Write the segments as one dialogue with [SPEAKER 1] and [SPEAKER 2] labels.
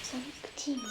[SPEAKER 1] Sonic Team.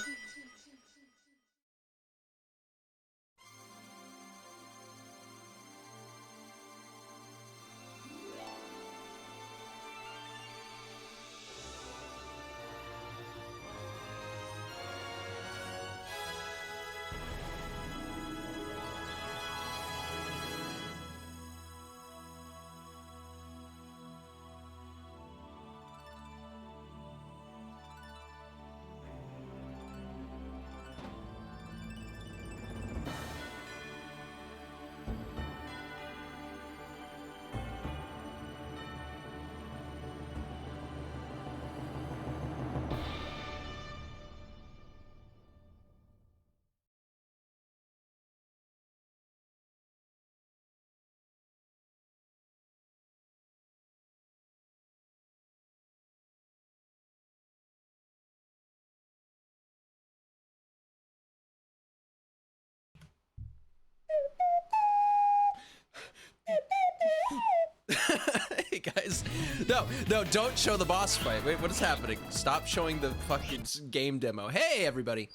[SPEAKER 2] Hey guys, no, don't show the boss fight. Wait, what is happening? Stop showing the fucking game demo. Hey everybody,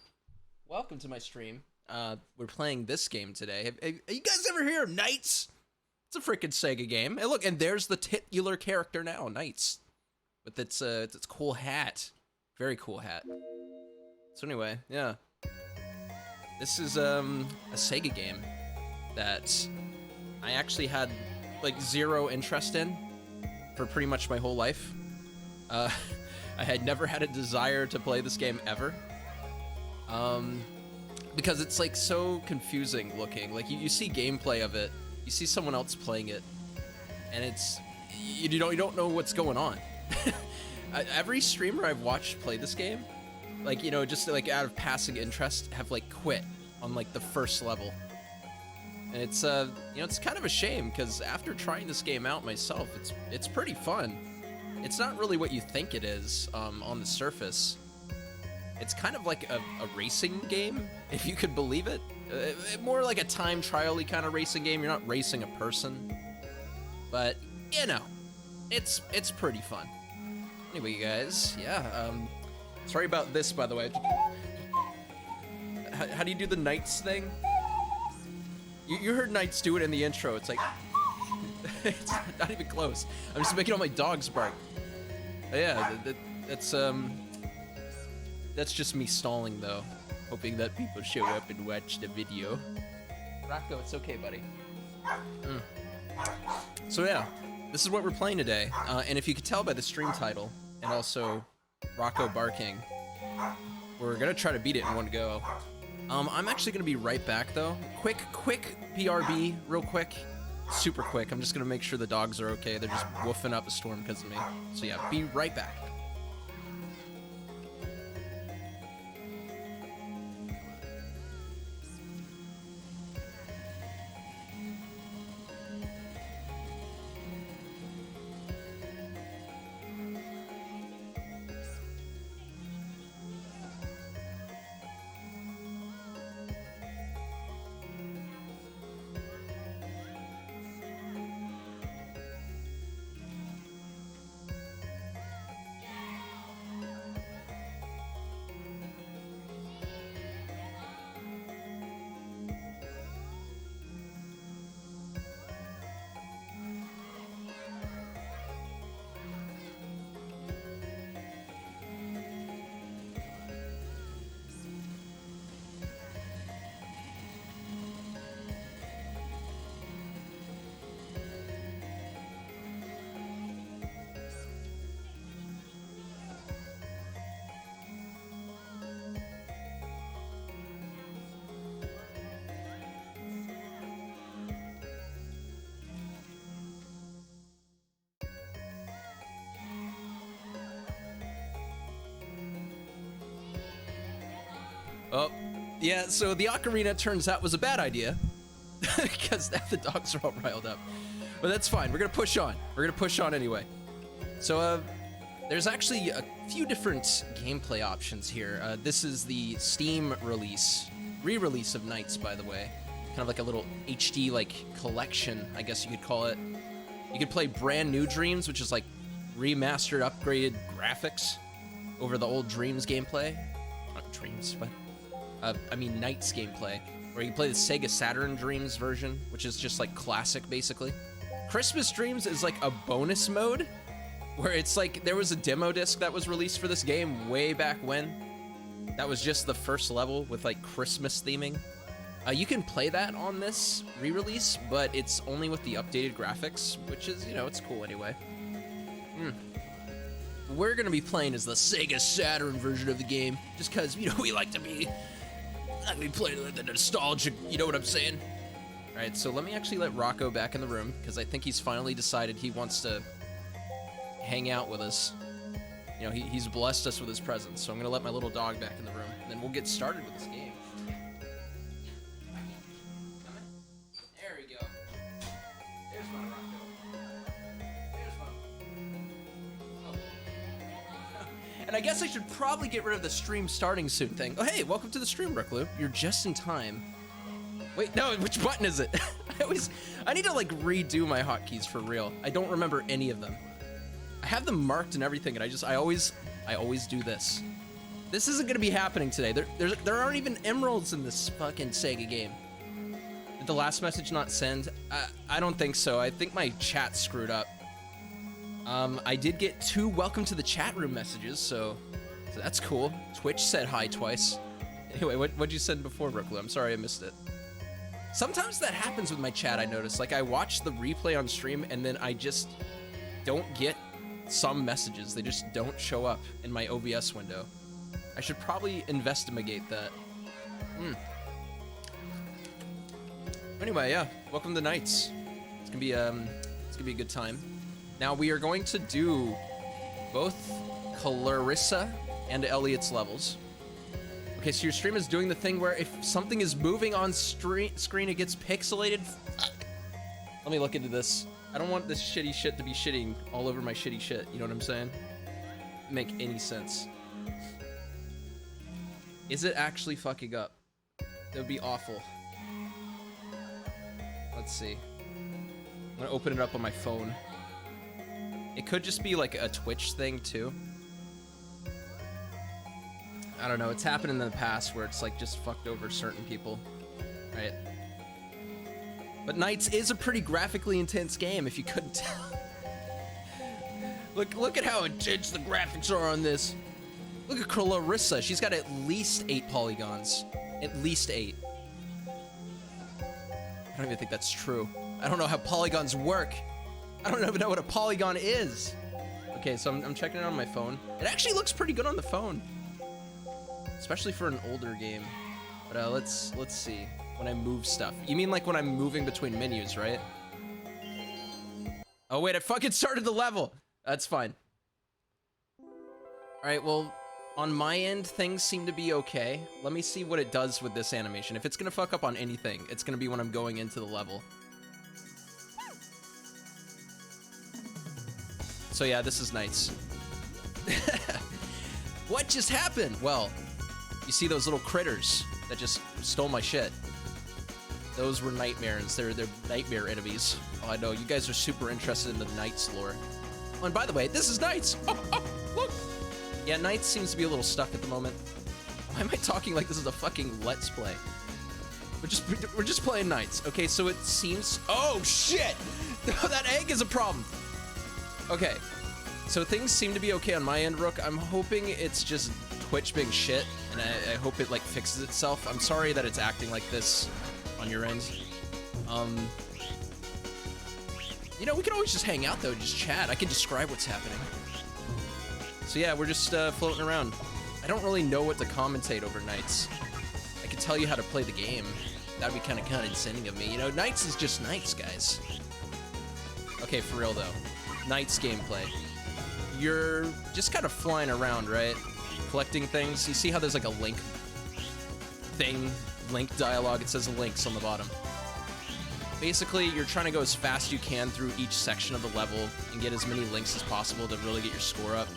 [SPEAKER 2] welcome to my stream. We're playing this game today. Have you guys ever heard of NiGHTS? It's a freaking Sega game. And look, and there's the titular character now, NiGHTS, with its cool hat. Very cool hat. So anyway, yeah. This is a Sega game that I actually had like zero interest in for pretty much my whole life. I had never had a desire to play this game ever. Because it's like so confusing looking. Like you see gameplay of it, you see someone else playing it, and it's you don't know what's going on. Every streamer I've watched play this game, like, you know, just like out of passing interest, have like quit on like the first level. And it's you know, it's kind of a shame, because after trying this game out myself, it's pretty fun. It's not really what you think it is on the surface. It's kind of like a racing game, if you could believe it. More like a time trial-y kind of racing game. You're not racing a person, but you know, it's pretty fun. Anyway, you guys, yeah. Sorry about this, by the way. How do you do the Knights thing? You heard Knights do it in the intro. It's like, it's not even close. I'm just making all my dogs bark. But yeah, that's just me stalling though, hoping that people show up and watch the video. Rocco, it's okay, buddy. So yeah, this is what we're playing today. And if you could tell by the stream title and also Rocco barking, we're gonna try to beat it in one go. I'm actually gonna be right back though. Quick PRB, real quick. Super quick. I'm just gonna make sure the dogs are okay. They're just woofing up a storm because of me. So yeah, be right back. Oh, yeah, so the ocarina turns out was a bad idea because now the dogs are all riled up. But that's fine. We're going to push on. We're going to push on anyway. So, there's actually a few different gameplay options here. This is the Steam release, re-release of NiGHTS, by the way. Kind of like a little HD, like, collection, I guess you could call it. You could play brand new Dreams, which is like remastered, upgraded graphics over the old Dreams gameplay. Not Dreams, but... I mean NiGHTS gameplay, where you can play the Sega Saturn Dreams version, which is just like classic, basically. Christmas Dreams is like a bonus mode, where it's like, there was a demo disc that was released for this game way back when. That was just the first level with like Christmas theming. You can play that on this re-release, but it's only with the updated graphics, which is, you know, it's cool anyway. We're gonna be playing as the Sega Saturn version of the game, just cause, you know, we like to be playing with the nostalgic, you know what I'm saying? Alright, so let me actually let Rocco back in the room, because I think he's finally decided he wants to hang out with us. You know, he's blessed us with his presence, so I'm gonna let my little dog back in the room, and then we'll get started with this game. There we go. There's my Rocco. There's my... Oh. And I guess I should probably get rid of the stream starting soon thing. Oh, hey, welcome to the stream, Brooklu. You're just in time. Wait, no, which button is it? I need to like redo my hotkeys for real. I don't remember any of them. I have them marked and everything, and I always do this. This isn't gonna be happening today. There aren't even emeralds in this fucking Sega game. Did the last message not send? I don't think so. I think my chat screwed up. I did get 2 welcome to the chat room messages, so that's cool. Twitch said hi twice. Anyway, what'd you send before, Brooklu? I'm sorry I missed it. Sometimes that happens with my chat, I notice. Like, I watch the replay on stream, and then I just don't get some messages. They just don't show up in my OBS window. I should probably investigate that. Anyway, yeah, welcome to NiGHTS. It's gonna be a good time. Now we are going to do both Kylicy and Elliot's levels. Okay, so your stream is doing the thing where if something is moving on screen, it gets pixelated. Let me look into this. I don't want this shitty shit to be shitting all over my shitty shit. You know what I'm saying? Make any sense. Is it actually fucking up? That would be awful. let's see. I'm gonna open it up on my phone. It could just be like a Twitch thing too. I don't know, it's happened in the past where it's like just fucked over certain people, right? But NiGHTS is a pretty graphically intense game, if you couldn't tell. Look at how intense the graphics are on this. Look at Clarissa, she's got at least 8 polygons. At least 8. I don't even think that's true. I don't know how polygons work. I don't even know what a polygon is. Okay, so I'm checking it on my phone. It actually looks pretty good on the phone, especially for an older game. But let's see. When I move stuff. You mean like when I'm moving between menus, right? Oh wait, I fucking started the level. That's fine. All right, well, on my end, things seem to be okay. Let me see what it does with this animation. If it's gonna fuck up on anything, it's gonna be when I'm going into the level. So yeah, this is NiGHTS. What just happened? Well, you see those little critters that just stole my shit. Those were nightmares. They're nightmare enemies. Oh, I know. You guys are super interested in the NiGHTS lore. Oh, and by the way, this is NiGHTS. Oh, look. Yeah, NiGHTS seems to be a little stuck at the moment. Why am I talking like this is a fucking Let's Play? We're just playing NiGHTS. Okay, so it seems... Oh, shit! That egg is a problem. Okay, so things seem to be okay on my end, Rook. I'm hoping it's just Twitch being shit, and I hope it, like, fixes itself. I'm sorry that it's acting like this on your end. You know, we can always just hang out, though, just chat. I can describe what's happening. So yeah, we're just floating around. I don't really know what to commentate over NiGHTS. I could tell you how to play the game. That'd be kind of condescending of me. You know, NiGHTS is just NiGHTS, guys. Okay, for real, though. NiGHTS gameplay. You're just kind of flying around, right? Collecting things. You see how there's like a link thing, link dialogue. It says links on the bottom. Basically, you're trying to go as fast as you can through each section of the level and get as many links as possible to really get your score up.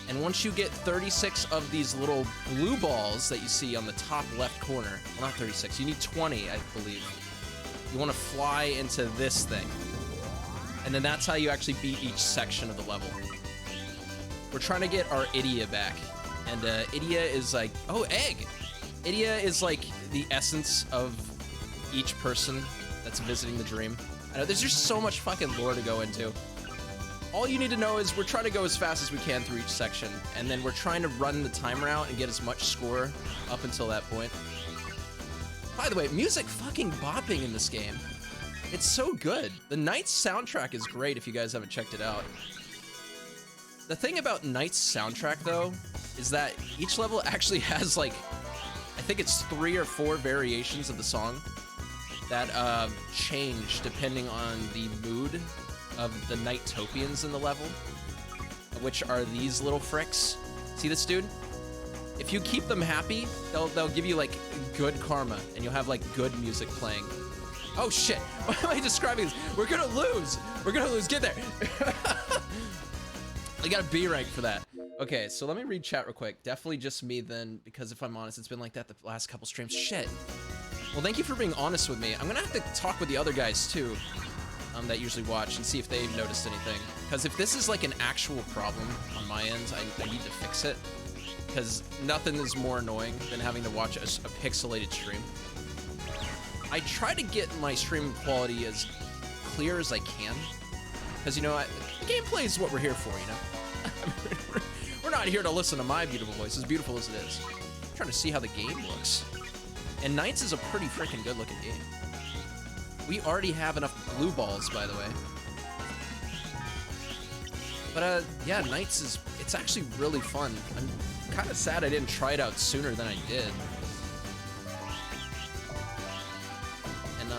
[SPEAKER 2] And once you get 36 of these little blue balls that you see on the top left corner, well, not 36, you need 20, I believe. You want to fly into this thing. And then that's how you actually beat each section of the level. We're trying to get our Idia back. And Idia is like, oh, egg! Idia is like the essence of each person that's visiting the dream. I know, there's just so much fucking lore to go into. All you need to know is we're trying to go as fast as we can through each section, and then we're trying to run the timer out and get as much score up until that point. By the way, music fucking bopping in this game. It's so good. The NiGHTS soundtrack is great if you guys haven't checked it out. The thing about NiGHTS soundtrack, though, is that each level actually has, like, I think it's 3 or 4 variations of the song that change depending on the mood of the NiGHTOpians in the level, which are these little fricks. See this dude? If you keep them happy, they'll give you like good karma, and you'll have like good music playing. Oh shit! Why am I describing this? We're gonna lose. We're gonna lose. Get there. I got a B rank for that. Okay, so let me read chat real quick. Definitely just me then, because if I'm honest, it's been like that the last couple streams. Shit. Well, thank you for being honest with me. I'm gonna have to talk with the other guys too. That usually watch and see if they've noticed anything. Because if this is like an actual problem on my end, I need to fix it. Because nothing is more annoying than having to watch a pixelated stream. I try to get my stream quality as clear as I can. Because, you know, gameplay is what we're here for, you know? We're not here to listen to my beautiful voice, as beautiful as it is. I'm trying to see how the game looks. And NiGHTS is a pretty freaking good looking game. We already have enough blue balls, by the way. But, yeah, NiGHTS is, it's actually really fun. I'm kind of sad I didn't try it out sooner than I did. And,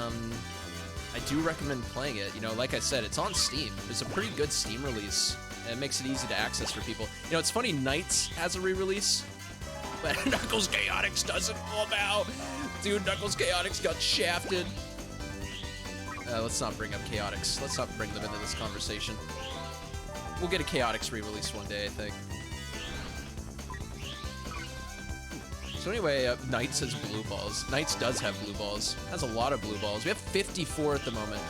[SPEAKER 2] I do recommend playing it. You know, like I said, it's on Steam. There's a pretty good Steam release, and it makes it easy to access for people. You know, it's funny, NiGHTS has a re-release, but Knuckles Chaotix doesn't. Oh, now. Dude, Knuckles Chaotix got shafted. Let's not bring up Chaotix. Let's not bring them into this conversation. We'll get a Chaotix re-release one day, I think. So anyway, NiGHTS has blue balls. NiGHTS does have blue balls. Has a lot of blue balls. We have 54 at the moment.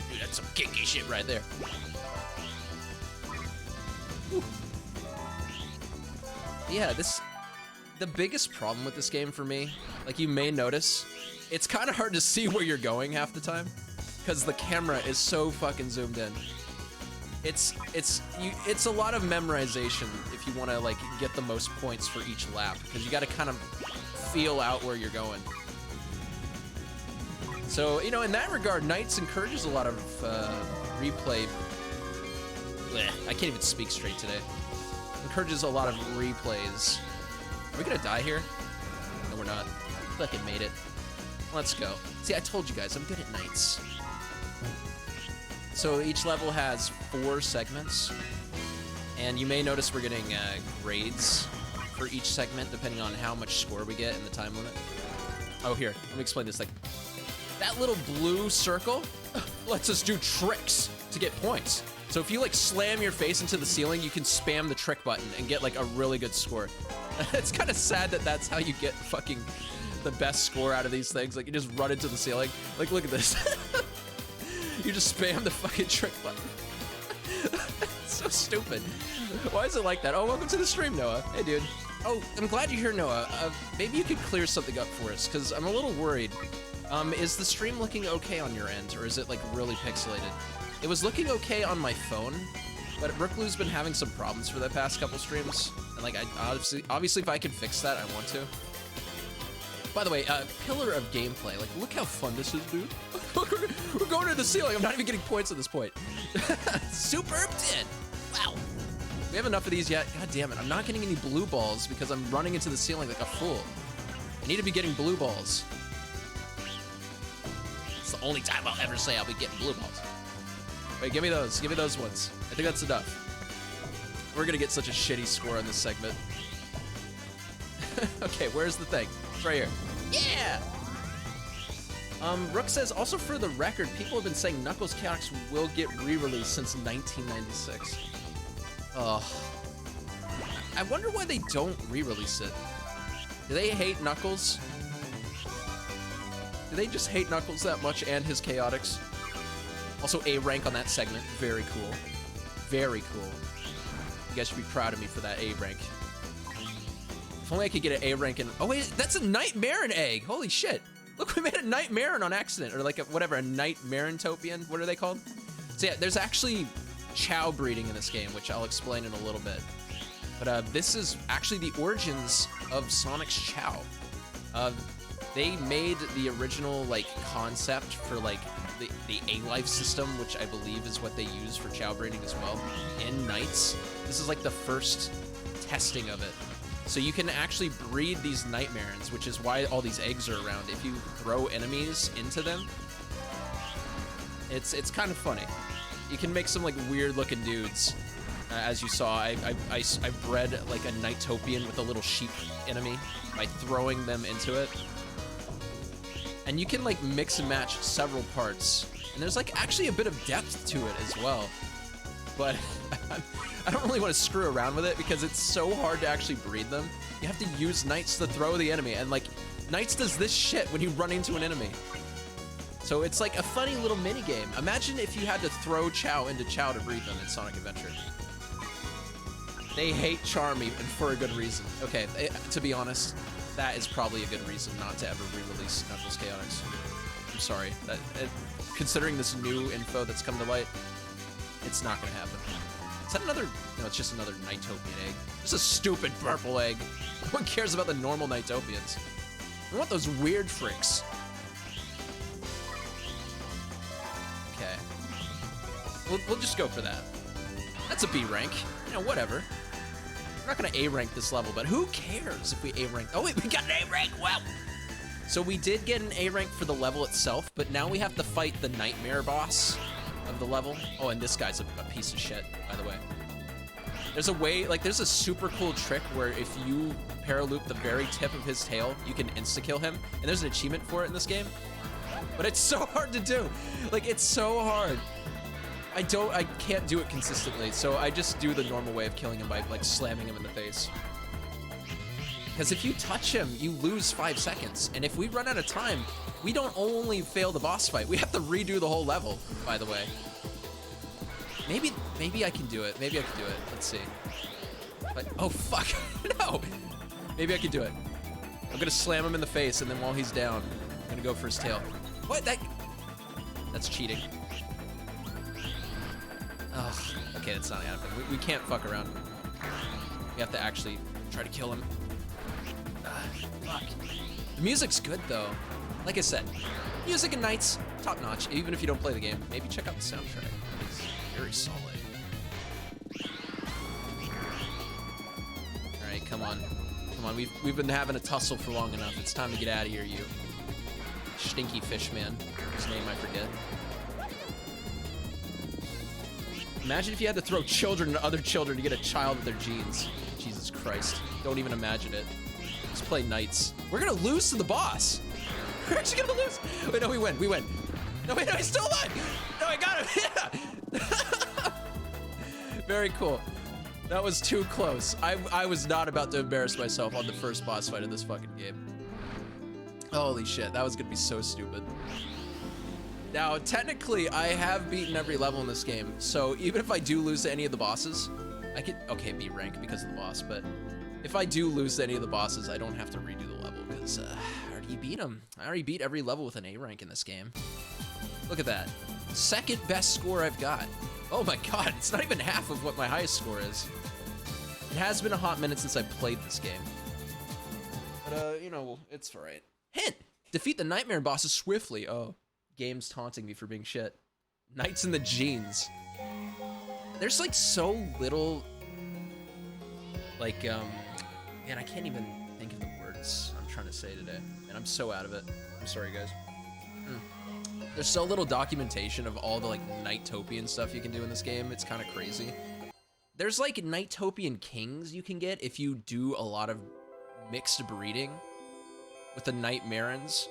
[SPEAKER 2] Dude, that's some kinky shit right there. Whew. Yeah, the biggest problem with this game for me, like you may notice, it's kind of hard to see where you're going half the time because the camera is so fucking zoomed in. It's a lot of memorization if you want to like get the most points for each lap because you got to kind of feel out where you're going. So, you know, in that regard, NiGHTS encourages a lot of replay. Blech, I can't even speak straight today. Encourages a lot of replays. Are we gonna die here? No, we're not. Fucking made it. Let's go. See, I told you guys, I'm good at NiGHTS. So each level has 4 segments, and you may notice we're getting grades for each segment depending on how much score we get in the time limit. Oh, here, let me explain this. Like, that little blue circle lets us do tricks to get points. So if you like slam your face into the ceiling, you can spam the trick button and get like a really good score. It's kind of sad that that's how you get fucking the best score out of these things. Like you just run into the ceiling. Like look at this. You just spam the fucking trick button. It's so stupid. Why is it like that? Oh, welcome to the stream, Noah. Hey, dude. Oh, I'm glad you're here, Noah. Maybe you could clear something up for us, because I'm a little worried. Is the stream looking okay on your end, or is it like really pixelated? It was looking okay on my phone, but Rooklu's been having some problems for the past couple streams, and like, obviously if I can fix that, I want to. By the way, pillar of gameplay. Like, look how fun this is, dude. We're going to the ceiling. I'm not even getting points at this point. Superb 10. Wow. We have enough of these yet? God damn it. I'm not getting any blue balls because I'm running into the ceiling like a fool. I need to be getting blue balls. It's the only time I'll ever say I'll be getting blue balls. Wait, give me those. Give me those ones. I think that's enough. We're gonna get such a shitty score on this segment. Okay, where's the thing? It's right here. Yeah! Rook says, also for the record, people have been saying Knuckles Chaotix will get re-released since 1996. Ugh. I wonder why they don't re-release it. Do they hate Knuckles? Do they just hate Knuckles that much and his Chaotix? Also, A rank on that segment. Very cool. Very cool. You guys should be proud of me for that A rank. If only I could get an A rank in... Oh, wait, that's a Nightmare egg. Holy shit. Look, we made a Nightmare on accident. Or like, whatever, a Nightmaretopian. What are they called? So yeah, there's actually Chow breeding in this game, which I'll explain in a little bit. But this is actually the origins of Sonic's Chow. They made the original, like, concept for, like, the A-Life system, which I believe is what they use for Chow breeding as well, in NiGHTS. This is, like, the first testing of it. So you can actually breed these Nightmares, which is why all these eggs are around. If you throw enemies into them, it's kind of funny. You can make some like weird looking dudes. As you saw, I bred like a NiGHTopian with a little sheep enemy by throwing them into it. And you can like mix and match several parts. And there's like actually a bit of depth to it as well. But I don't really want to screw around with it because it's so hard to actually breed them. You have to use NiGHTS to throw the enemy, and like, NiGHTS does this shit when you run into an enemy. So it's like a funny little mini game. Imagine if you had to throw Chow into Chow to breed them in Sonic Adventure. They hate Charmy, and for a good reason. Okay, to be honest, that is probably a good reason not to ever re-release Knuckles Chaotix. I'm sorry. Considering this new info that's come to light, it's not gonna happen. Is that another? No, it's just another NiGHTopian egg. Just a stupid purple egg. No one cares about the normal NiGHTopians. We want those weird freaks. Okay. We'll just go for that. That's a B rank. You know, whatever. We're not gonna A rank this level, but who cares if we A rank? Oh wait, we got an A rank. Wow. So we did get an A rank for the level itself, but now we have to fight the Nightmare boss of the level. Oh, and this guy's a piece of shit, by the way. There's a way, like, there's a super cool trick where if you paraloop the very tip of his tail, you can insta-kill him, and there's an achievement for it in this game. But it's so hard to do. Like, it's so hard. I can't do it consistently, so I just do the normal way of killing him by, like, slamming him in the face. Because if you touch him, you lose 5 seconds. And if we run out of time, we don't only fail the boss fight, we have to redo the whole level, by the way. Maybe I can do it. Maybe I can do it. Let's see. But, oh, fuck. No. Maybe I can do it. I'm gonna slam him in the face, and then while he's down, I'm gonna go for his tail. What? That's cheating. Ugh. Okay, that's not happening. We can't fuck around. We have to actually try to kill him. Fuck. The music's good, though. Like I said, music and Nights, top notch. Even if you don't play the game, maybe check out the soundtrack. It's very solid. All right, come on. Come on, we've been having a tussle for long enough. It's time to get out of here, you stinky fish man. His name I forget. Imagine if you had to throw children and other children to get a child with their genes. Jesus Christ. Don't even imagine it. Let's play Knights. We're gonna lose to the boss. We're actually gonna lose. Wait, no, we win. We win. No, wait, no, he's still alive. No, I got him. Yeah. Very cool. That was too close. I was not about to embarrass myself on the first boss fight of this fucking game. Holy shit, that was gonna be so stupid. Now, technically, I have beaten every level in this game, so even if I do lose to any of the bosses, I could, okay, B rank because of the boss, but if I do lose to any of the bosses, I don't have to redo the level, because I already beat them. I already beat every level with an A rank in this game. Look at that. Second best score I've got. Oh my god, it's not even half of what my highest score is. It has been a hot minute since I played this game. But, you know, it's alright. Hint! Defeat the nightmare bosses swiftly. Oh, game's taunting me for being shit. Knights in the jeans. There's, like, so little... Like, man, I can't even think of the words I'm trying to say today. And I'm so out of it. I'm sorry, guys. There's so little documentation of all the, like, Nightopian stuff you can do in this game. It's kind of crazy. There's, like, Nightopian kings you can get if you do a lot of mixed breeding with the Nightmarens.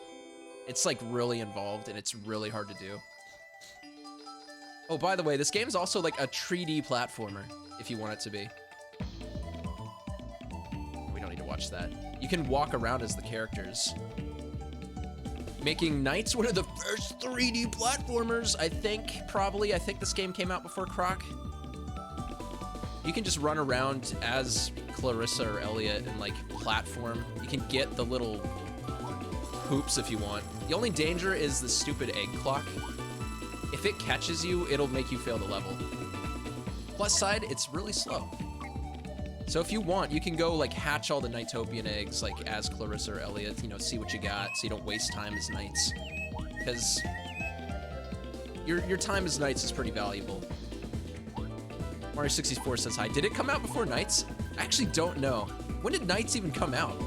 [SPEAKER 2] It's, like, really involved, and it's really hard to do. Oh, by the way, this game's also, like, a 3D platformer, if you want it to be. We don't need to watch that. You can walk around as the characters. Making Knights one of the first 3D platformers, I think, probably. I think this game came out before Croc. You can just run around as Clarissa or Elliot and, like, platform. You can get the little hoops if you want. The only danger is the stupid egg clock. If it catches you, it'll make you fail the level. Plus side, it's really slow. So if you want, you can go, like, hatch all the Nightopian eggs, like, as Clarissa or Elliot, you know, see what you got, so you don't waste time as Knights. Because your time as Knights is pretty valuable. Mario 64 says hi. Did it come out before Knights? I actually don't know. When did Knights even come out?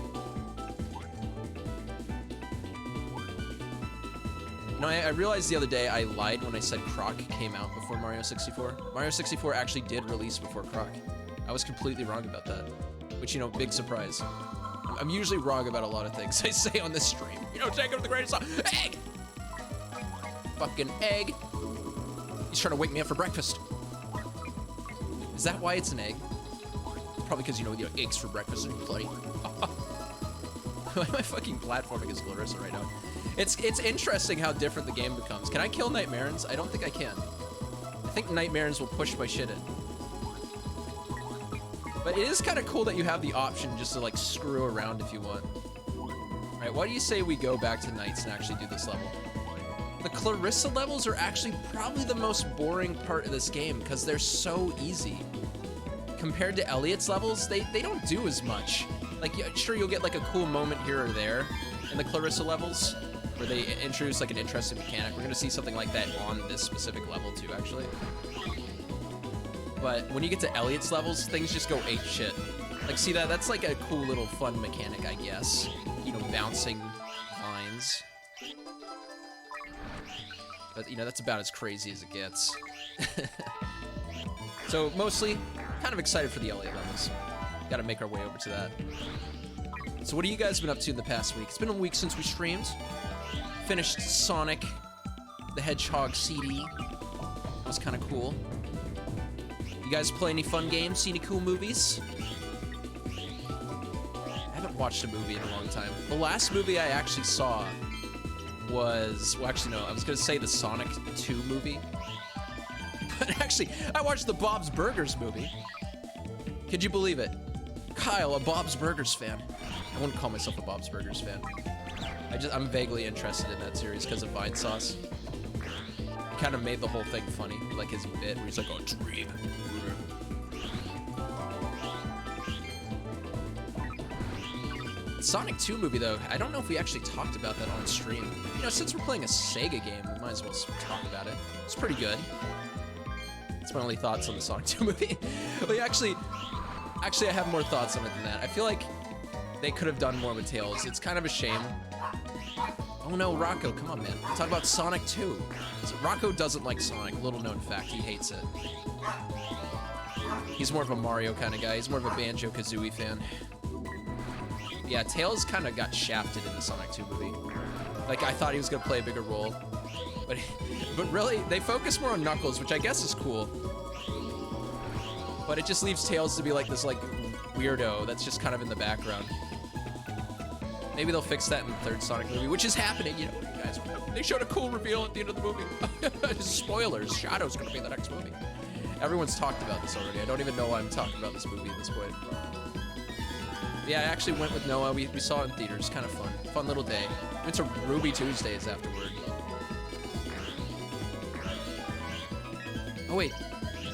[SPEAKER 2] You know, I realized the other day I lied when I said Croc came out before Mario 64. Mario 64 actually did release before Croc. I was completely wrong about that, which, you know, big surprise. I'm usually wrong about a lot of things I say on this stream. You know, take it with the greatest song. Egg! Fucking egg. He's trying to wake me up for breakfast. Is that why it's an egg? Probably because, you know, eggs for breakfast are bloody. Why am I fucking platforming as Clarissa right now? It's interesting how different the game becomes. Can I kill Nightmarens? I don't think I can. I think Nightmarens will push my shit in. But it is kind of cool that you have the option just to, like, screw around if you want. Alright, why do you say we go back to Knights and actually do this level? The Clarissa levels are actually probably the most boring part of this game because they're so easy. Compared to Elliot's levels, they don't do as much. Like, sure, you'll get, like, a cool moment here or there in the Clarissa levels where they introduce, like, an interesting mechanic. We're gonna see something like that on this specific level, too, actually. But when you get to Elliot's levels, things just go ape shit. Like, see that? That's like a cool little fun mechanic, I guess. You know, bouncing vines. But, you know, that's about as crazy as it gets. So, mostly, kind of excited for the Elliot levels. Gotta make our way over to that. So what have you guys been up to in the past week? It's been a week since we streamed. Finished Sonic the Hedgehog CD. That was kind of cool. You guys play any fun games? See any cool movies? I haven't watched a movie in a long time. The last movie I actually saw was, well, actually no, I was gonna say the Sonic 2 movie. But actually, I watched the Bob's Burgers movie. Could you believe it? Kyle, a Bob's Burgers fan. I wouldn't call myself a Bob's Burgers fan. I'm vaguely interested in that series because of Vine Sauce. Kind of made the whole thing funny, like his bit where he's like, oh, dream. Sonic 2 movie though, I don't know if we actually talked about that on stream. You know, since we're playing a Sega game, we might as well talk about it. It's pretty good. That's my only thoughts on the Sonic 2 movie. But actually, I have more thoughts on it than that. I feel like they could have done more with Tails. It's kind of a shame. Oh no, Rocco, come on, man. Talk about Sonic 2. So Rocco doesn't like Sonic, little known fact, he hates it. He's more of a Mario kind of guy. He's more of a Banjo-Kazooie fan. Yeah, Tails kind of got shafted in the Sonic 2 movie. Like, I thought he was gonna play a bigger role. But really, they focus more on Knuckles, which I guess is cool. But it just leaves Tails to be like this, like, weirdo that's just kind of in the background. Maybe they'll fix that in the third Sonic movie, which is happening, you know, guys. They showed a cool reveal at the end of the movie. Spoilers, Shadow's gonna be in the next movie. Everyone's talked about this already. I don't even know why I'm talking about this movie at this point. Yeah, I actually went with Noah. We saw it in theaters. Kind of fun. Fun little day. Went to Ruby Tuesdays afterward. Oh wait,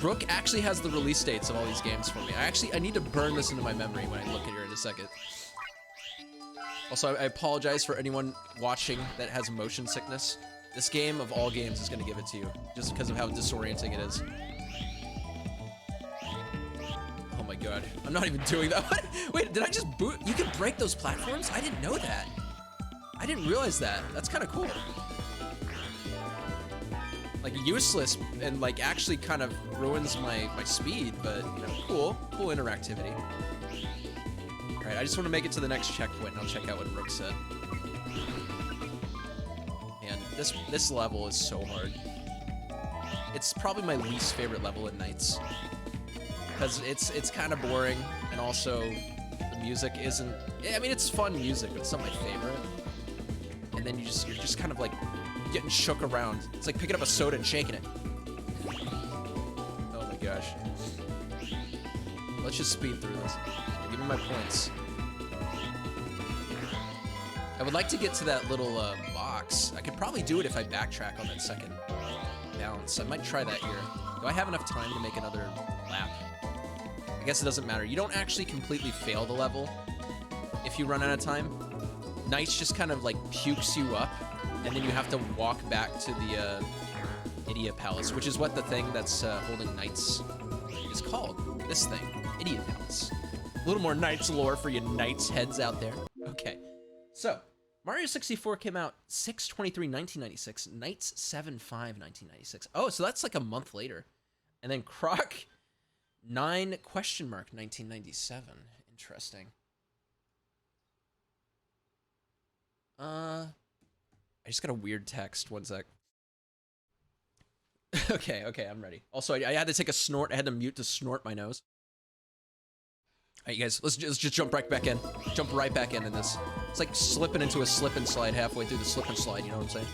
[SPEAKER 2] Brooke actually has the release dates of all these games for me. I need to burn this into my memory when I look at her in a second. Also, I apologize for anyone watching that has motion sickness. This game, of all games, is going to give it to you, just because of how disorienting it is. Oh my god, I'm not even doing that. Wait, did I just boot? You can break those platforms? I didn't know that. I didn't realize that. That's kind of cool. Like, useless, and like actually kind of ruins my speed, but you know, cool interactivity. All right, I just want to make it to the next checkpoint, and I'll check out what Brooke said. Man, this level is so hard. It's probably my least favorite level in NiGHTS, because it's kind of boring, and also the music isn't. I mean, it's fun music, but it's not my favorite. And then you're just kind of like getting shook around. It's like picking up a soda and shaking it. Oh my gosh. Let's just speed through this. Give me my points. I would like to get to that little box. I could probably do it if I backtrack on that second bounce. I might try that here. Do I have enough time to make another lap? I guess it doesn't matter. You don't actually completely fail the level if you run out of time. NiGHTS just kind of like pukes you up, and then you have to walk back to the Idiot Palace, which is what the thing that's holding NiGHTS is called. This thing, Idiot Palace. A little more NiGHTS lore for you NiGHTS heads out there. Okay, so Mario 64 came out 6/23/1996, NiGHTS 7/5/1996. Oh, so that's like a month later. And then Croc 9?1997. Interesting. I just got a weird text. One sec. Okay, I'm ready. Also, I had to take a snort. I had to mute to snort my nose. All right, you guys, let's just jump right back in. Jump right back in this. It's like slipping into a slip and slide halfway through the slip and slide, you know what I'm saying?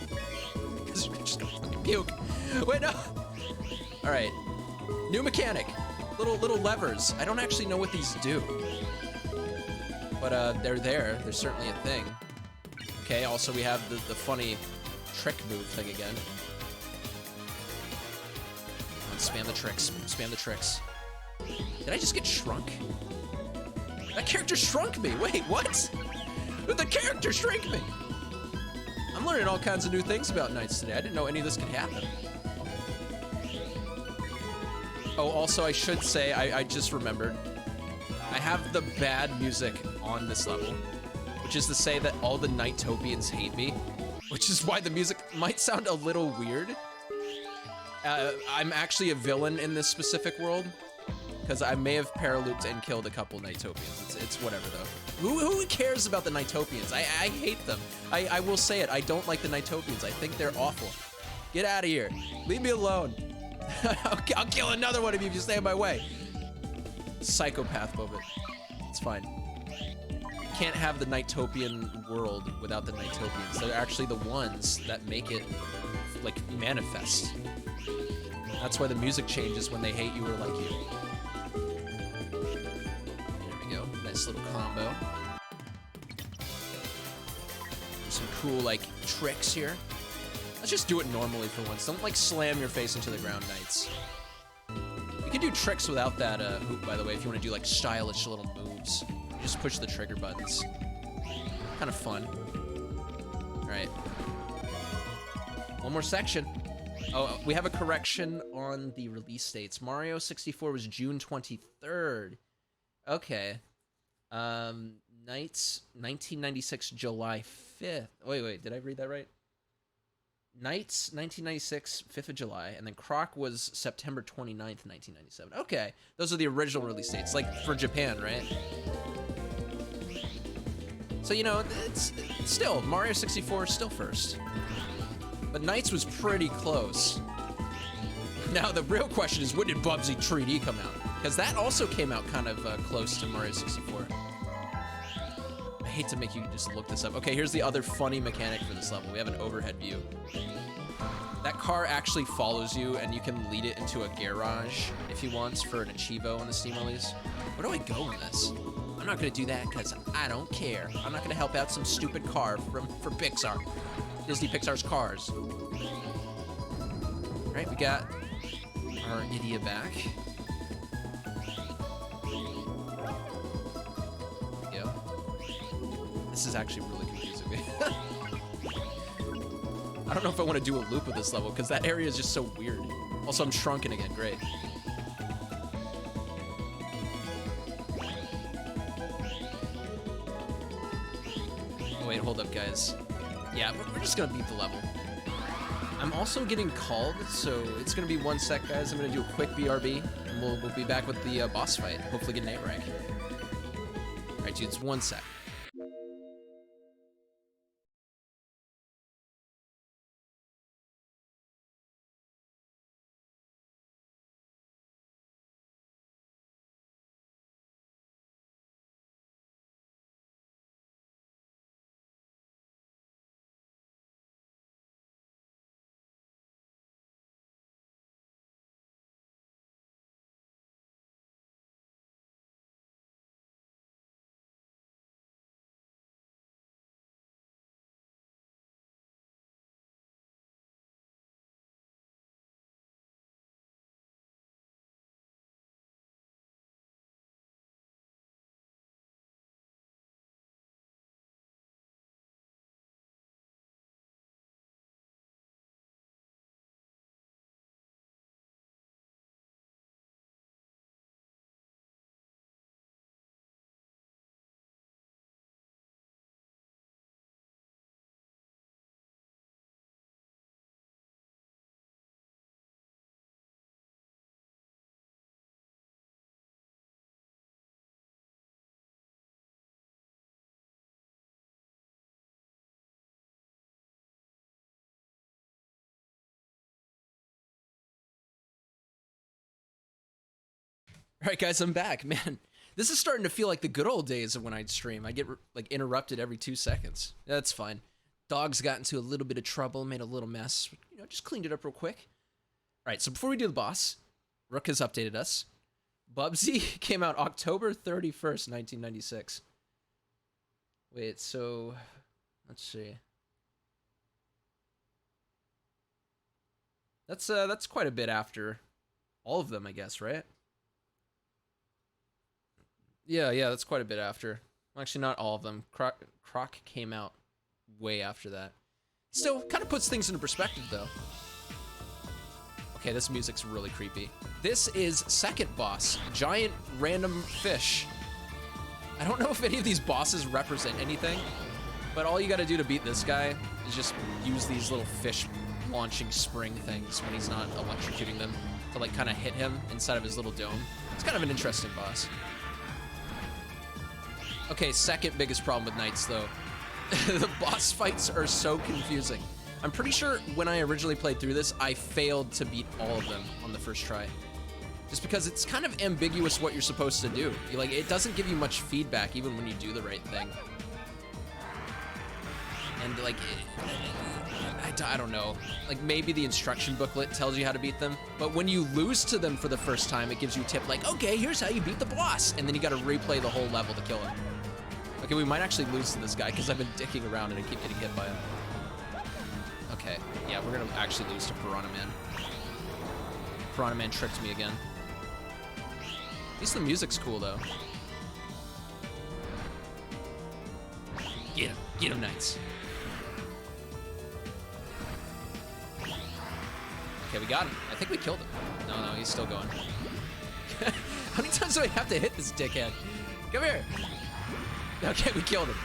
[SPEAKER 2] Because you're just gonna fucking puke. Wait, no. All right, new mechanic. Little levers. I don't actually know what these do. But they're there. They're certainly a thing. Okay, also we have the funny trick move thing again. Spam the tricks. Spam the tricks. Did I just get shrunk? That character shrunk me. Wait, what? The character shrank me. I'm learning all kinds of new things about NiGHTS today. I didn't know any of this could happen. Oh, also I should say, I just remembered. I have the bad music on this level, which is to say that all the NiGHTopians hate me, which is why the music might sound a little weird. I'm actually a villain in this specific world, because I may have paralooped and killed a couple NiGHTopians. It's whatever, though. Who cares about the NiGHTopians? I hate them. I will say it. I don't like the NiGHTopians. I think they're awful. Get out of here. Leave me alone. I'll kill another one of you if you stay in my way. Psychopath moment. It's fine. can't have the Nightopian world without the Nightopians. They're actually the ones that make it, like, manifest. That's why the music changes when they hate you or like you. There we go. Nice little combo. Some cool, like, tricks here. Let's just do it normally for once. Don't, like, slam your face into the ground, Knights. You can do tricks without that hoop, by the way, if you want to do, like, stylish little moves. You just push the trigger buttons. Kind of fun. All right. One more section. Oh, we have a correction on the release dates. Mario 64 was June 23rd. Okay. Knights, 1996, July 5th. Wait, did I read that right? Knights, 1996, 5th of July, and then Croc was September 29th, 1997. Okay, those are the original release dates, like for Japan, right? So, you know, it's still, Mario 64 is still first. But Knights was pretty close. Now, the real question is, when did Bubsy 3D come out? Because that also came out kind of close to Mario 64. I hate to make you just look this up. Okay, here's the other funny mechanic for this level. We have an overhead view. That car actually follows you, and you can lead it into a garage if he wants for an Achievo on the Steam release. Where do I go in this? I'm not gonna do that because I don't care. I'm not gonna help out some stupid car for Pixar. Disney Pixar's cars. All right, we got our idiot back. This is actually really confusing me. I don't know if I want to do a loop of this level because that area is just so weird. Also, I'm shrunken again. Great. Oh, wait, hold up, guys. Yeah, we're just going to beat the level. I'm also getting called, so it's going to be 1 sec, guys. I'm going to do a quick BRB, and we'll be back with the boss fight. Hopefully get an 8 rank. All right, dudes, 1 sec. All right, guys, I'm back. Man, this is starting to feel like the good old days of when I'd stream. I get like interrupted every 2 seconds. That's fine. Dogs got into a little bit of trouble, made a little mess. You know, just cleaned it up real quick. All right, so before we do the boss, Rook has updated us. Bubsy came out October 31st, 1996. Wait, so let's see. That's quite a bit after all of them, I guess, right? Yeah, that's quite a bit after. Well, actually, not all of them. Croc came out way after that. Still, kind of puts things into perspective, though. Okay, this music's really creepy. This is second boss, Giant Random Fish. I don't know if any of these bosses represent anything, but all you gotta do to beat this guy is just use these little fish launching spring things when he's not electrocuting them to, like, kind of hit him inside of his little dome. It's kind of an interesting boss. Okay, second biggest problem with Knights, though. The boss fights are so confusing. I'm pretty sure when I originally played through this, I failed to beat all of them on the first try. just because it's kind of ambiguous what you're supposed to do. Like, it doesn't give you much feedback even when you do the right thing. And like, I don't know. Like, maybe the instruction booklet tells you how to beat them, but when you lose to them for the first time, it gives you a tip like, okay, here's how you beat the boss, and then you got to replay the whole level to kill him. Okay, we might actually lose to this guy because I've been dicking around and I keep getting hit by him. Okay, yeah, we're gonna actually lose to Piranha Man. Piranha Man tricked me again. At least the music's cool though. Get him, Knights. Okay, we got him. I think we killed him. No, he's still going. How many times do I have to hit this dickhead? Come here. Okay, we killed him.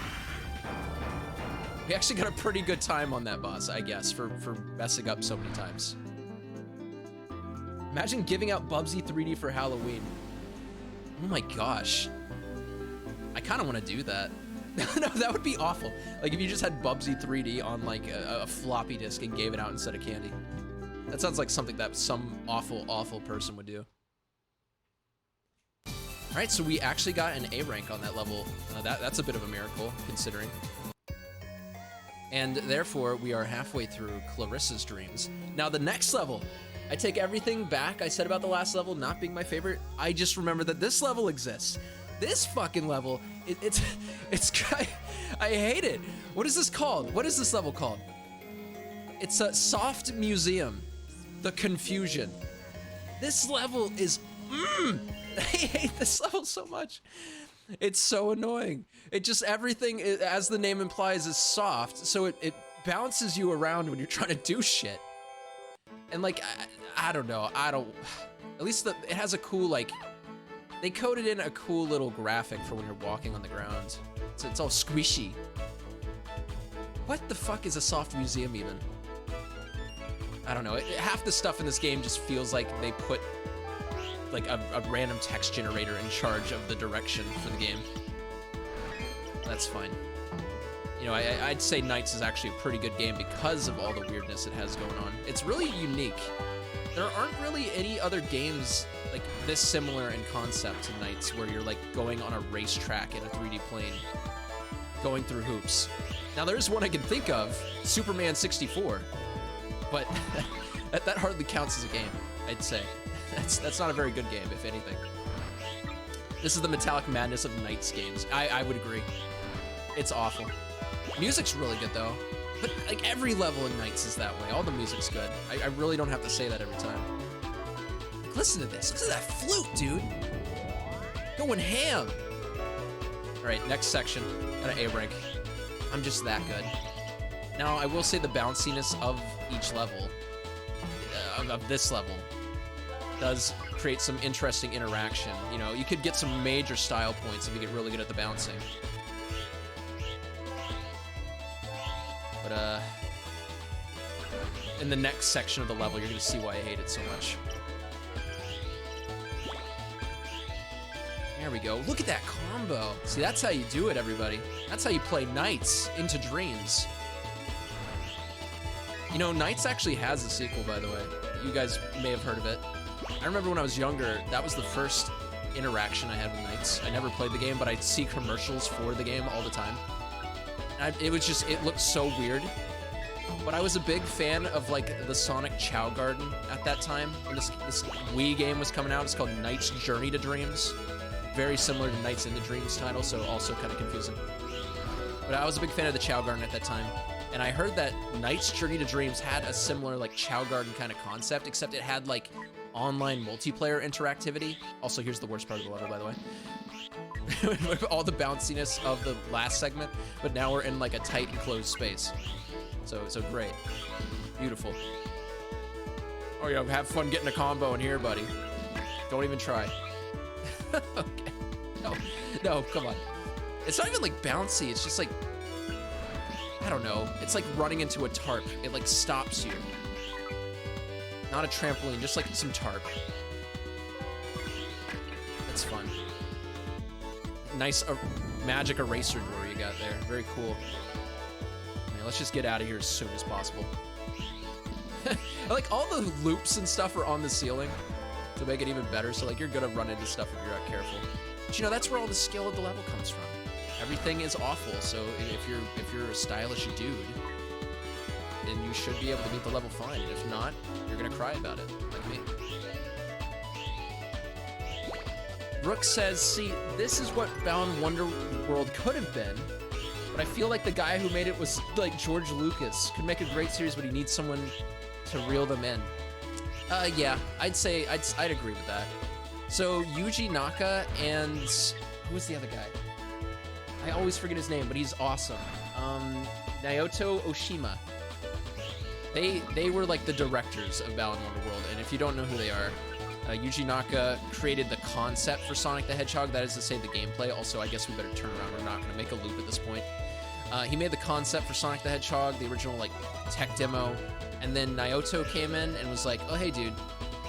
[SPEAKER 2] We actually got a pretty good time on that boss, I guess, for messing up so many times. Imagine giving out Bubsy 3D for Halloween. Oh my gosh. I kind of want to do that. No, that would be awful. Like if you just had Bubsy 3D on like a floppy disk and gave it out instead of candy. That sounds like something that some awful person would do. All right, so we actually got an A rank on that level. That's a bit of a miracle, considering. And therefore, we are halfway through Clarissa's Dreams. Now, the next level, I take everything back I said about the last level not being my favorite. I just remember that this level exists. This fucking level, it's I hate it. What is this called? What is this level called? It's a Soft Museum. The Confusion. This level is, I hate this level so much. It's so annoying. It just, everything, as the name implies, is soft, so it bounces you around when you're trying to do shit. And like, I don't know, at least it has a cool, like, they coded in a cool little graphic for when you're walking on the ground. So it's all squishy. What the fuck is a soft museum even? I don't know, half the stuff in this game just feels like they put like a random text generator in charge of the direction for the game. That's fine. You know, I'd say Knights is actually a pretty good game because of all the weirdness it has going on. It's really unique. There aren't really any other games like this similar in concept to Knights where you're like going on a racetrack in a 3D plane, going through hoops. Now there's one I can think of, Superman 64, but that hardly counts as a game, I'd say. That's not a very good game, if anything. This is the metallic madness of Knights games. I would agree. It's awful. Music's really good though, but like every level in Knights is that way. All the music's good. I really don't have to say that every time. Like, listen to this. Listen to that flute, dude. Going ham. All right, next section. Got an A rank. I'm just that good. Now, I will say the bounciness of each level, of this level, does create some interesting interaction. You know, you could get some major style points if you get really good at the bouncing. But, in the next section of the level, you're gonna see why I hate it so much. There we go. Look at that combo. See, that's how you do it, everybody. That's how you play Knights into Dreams. You know, Knights actually has a sequel, by the way. You guys may have heard of it. I remember when I was younger, that was the first interaction I had with Knights. I never played the game, but I'd see commercials for the game all the time. And it looked so weird. But I was a big fan of like the Sonic Chow Garden at that time. When this Wii game was coming out, it's called Knight's Journey to Dreams. Very similar to Knights into Dreams title, so also kind of confusing. But I was a big fan of the Chow Garden at that time. And I heard that Knight's Journey to Dreams had a similar like Chow Garden kind of concept, except it had like online multiplayer interactivity. Also, here's the worst part of the level, by the way. All the bounciness of the last segment, but now we're in like a tight enclosed space. So great. Beautiful. Oh yeah, have fun getting a combo in here, buddy. Don't even try. Okay. No, come on. It's not even like bouncy, it's just like, I don't know. It's like running into a tarp. It like stops you. Not a trampoline, just like some tarp. That's fun. Nice magic eraser door you got there. Very cool. Okay, let's just get out of here as soon as possible. Like all the loops and stuff are on the ceiling. to make it even better. So like you're gonna run into stuff if you're not careful. But you know, that's where all the skill of the level comes from. Everything is awful. So if you're a stylish dude, then you should be able to beat the level fine. And if not, you're gonna cry about it, like me. Rook says, see, this is what Bound Wonder World could have been, but I feel like the guy who made it was like George Lucas. Could make a great series, but he needs someone to reel them in. Yeah, I'd say, I'd agree with that. So Yuji Naka and, who was the other guy? I always forget his name, but he's awesome. Naoto Oshima. They were like the directors of Bound Wonder World, and if you don't know who they are, Yuji Naka created the concept for Sonic the Hedgehog, that is to say the gameplay. Also, I guess we better turn around, we're not gonna make a loop at this point. He made the concept for Sonic the Hedgehog, the original like tech demo, and then Naoto came in and was like, oh hey dude,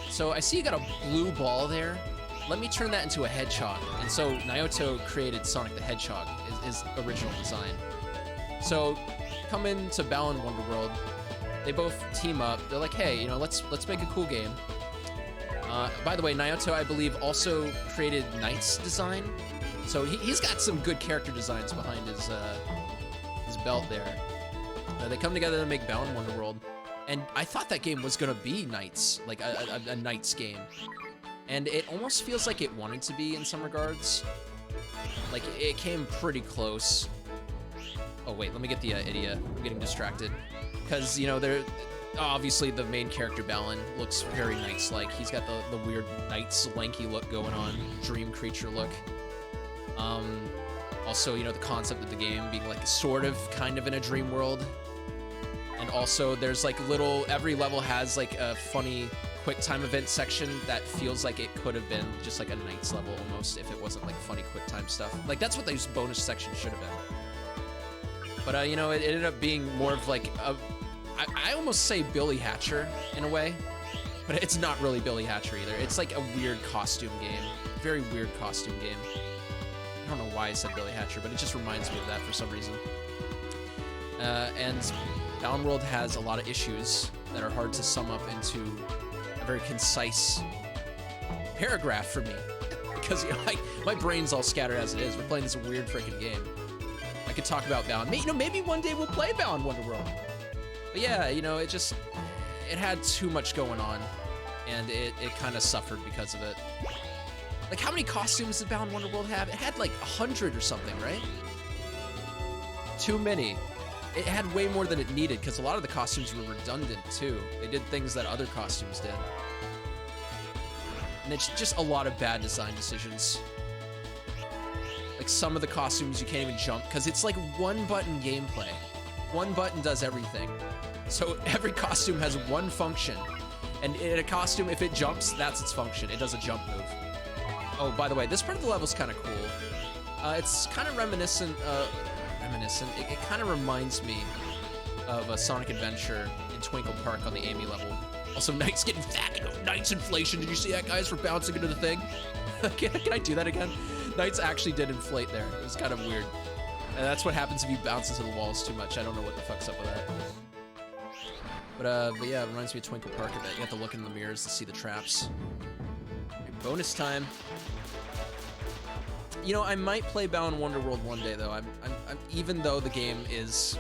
[SPEAKER 2] so I see you got a blue ball there, let me turn that into a hedgehog. And so Naoto created Sonic the Hedgehog, his original design. So come into Bound Wonder World, they both team up, they're like, hey, you know, let's make a cool game. By the way, Naoto, I believe, also created Knight's design. So he's got some good character designs behind his belt there. They come together to make Bound Wonder World. And I thought that game was gonna be Knights, like a Knights game. And it almost feels like it wanted to be in some regards. Like, it came pretty close. Oh wait, let me get the idiot. I'm getting distracted. Because, you know, obviously the main character, Balin, looks very Knights-like. He's got the weird Knights lanky look going on, dream creature look. Also, you know, the concept of the game being like sort of kind of in a dream world. And also there's like every level has like a funny quick time event section that feels like it could have been just like a Knights level almost if it wasn't like funny quick time stuff. Like that's what those bonus sections should have been. But you know, it ended up being more of like I almost say Billy Hatcher in a way, but it's not really Billy Hatcher either. It's like a weird costume game, very weird costume game. I don't know why I said Billy Hatcher, but it just reminds me of that for some reason. And Bound World has a lot of issues that are hard to sum up into a very concise paragraph for me, because you know, my brain's all scattered as it is. We're playing this weird freaking game. I could talk about Bound. You know, maybe one day we'll play Bound Wonder World. But yeah, you know, it had too much going on, and it kind of suffered because of it. Like, how many costumes did Bound Wonder World have? It had like 100 or something, right? Too many. It had way more than it needed, because a lot of the costumes were redundant too. They did things that other costumes did. And it's just a lot of bad design decisions. Like, some of the costumes you can't even jump, because it's like one button gameplay. One button does everything. So every costume has one function. And in a costume, if it jumps, that's its function. It does a jump move. Oh, by the way, this part of the level's kind of cool. It's kind of reminiscent. It kind of reminds me of a Sonic Adventure in Twinkle Park on the Amy level. Also, Knight's getting fat. You know, Knight's inflation. Did you see that, guys, for bouncing into the thing? Can I do that again? Knight's actually did inflate there. It was kind of weird. And that's what happens if you bounce into the walls too much. I don't know what the fuck's up with that. But yeah, it reminds me of Twinkle Park a bit. You have to look in the mirrors to see the traps. Okay, bonus time. You know, I might play Bound Wonder World one day, though. I'm even though the game is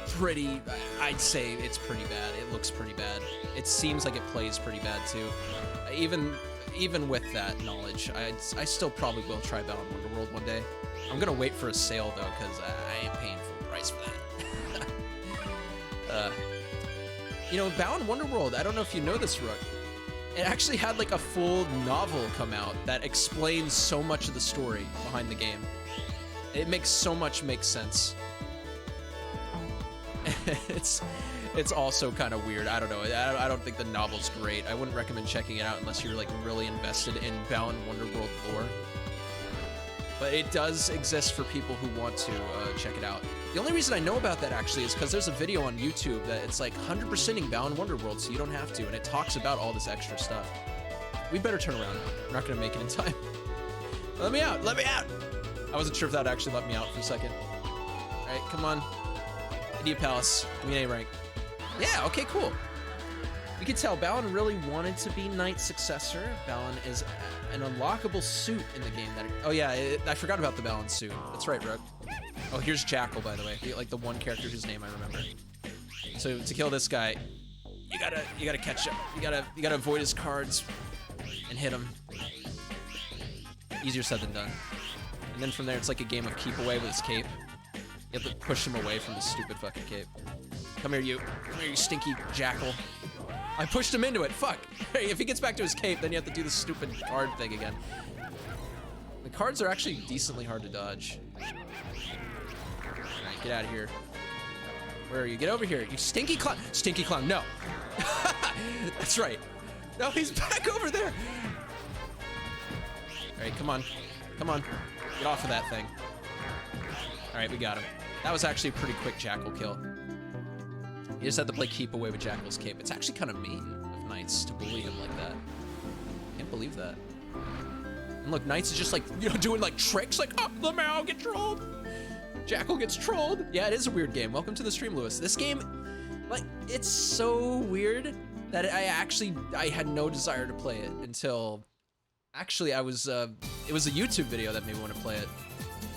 [SPEAKER 2] pretty, I'd say it's pretty bad. It looks pretty bad. It seems like it plays pretty bad too. Even with that knowledge, I still probably will try Bound Wonder World one day. I'm gonna wait for a sale though, because I ain't paying full price for that. You know, Bound Wonder World, I don't know if you know this, Rook. It actually had like a full novel come out that explains so much of the story behind the game. It makes so much make sense. It's also kind of weird. I don't know. I don't think the novel's great. I wouldn't recommend checking it out unless you're like really invested in Bound Wonder World lore. But it does exist for people who want to check it out. The only reason I know about that actually is because there's a video on YouTube that it's like 100%ing Bound Wonder World, so you don't have to, and it talks about all this extra stuff. We better turn around. We're not gonna make it in time. Let me out! Let me out! I wasn't sure if that actually let me out for a second. All right, come on. Idiot Palace. Give me an A rank. Yeah. Okay. Cool. You can tell Balin really wanted to be Knight's successor. Balin is an unlockable suit in the game. Oh yeah, I forgot about the Balin suit. That's right, Rook. Oh, here's Jackal, by the way. Like the one character whose name I remember. So to kill this guy, you gotta catch him. You gotta avoid his cards and hit him. Easier said than done. And then from there, it's like a game of keep away with his cape. You have to push him away from the stupid fucking cape. Come here, you. Come here, you stinky Jackal. I pushed him into it. Fuck. Hey, if he gets back to his cape, then you have to do the stupid card thing again. The cards are actually decently hard to dodge. Alright, get out of here. Where are you? Get over here. You stinky clown. Stinky clown, no. That's right. No, he's back over there. Alright, come on. Come on. Get off of that thing. Alright, we got him. That was actually a pretty quick Jackal kill. You just have to play keep away with Jackal's cape. It's actually kind of mean of Knights to bully him like that. Can't believe that. And look, Knights is just like, you know, doing like tricks, like, oh, Lamau get trolled. Jackal gets trolled. Yeah, it is a weird game. Welcome to the stream, Lewis. This game, like, it's so weird that I had no desire to play it until, actually, it was a YouTube video that made me want to play it.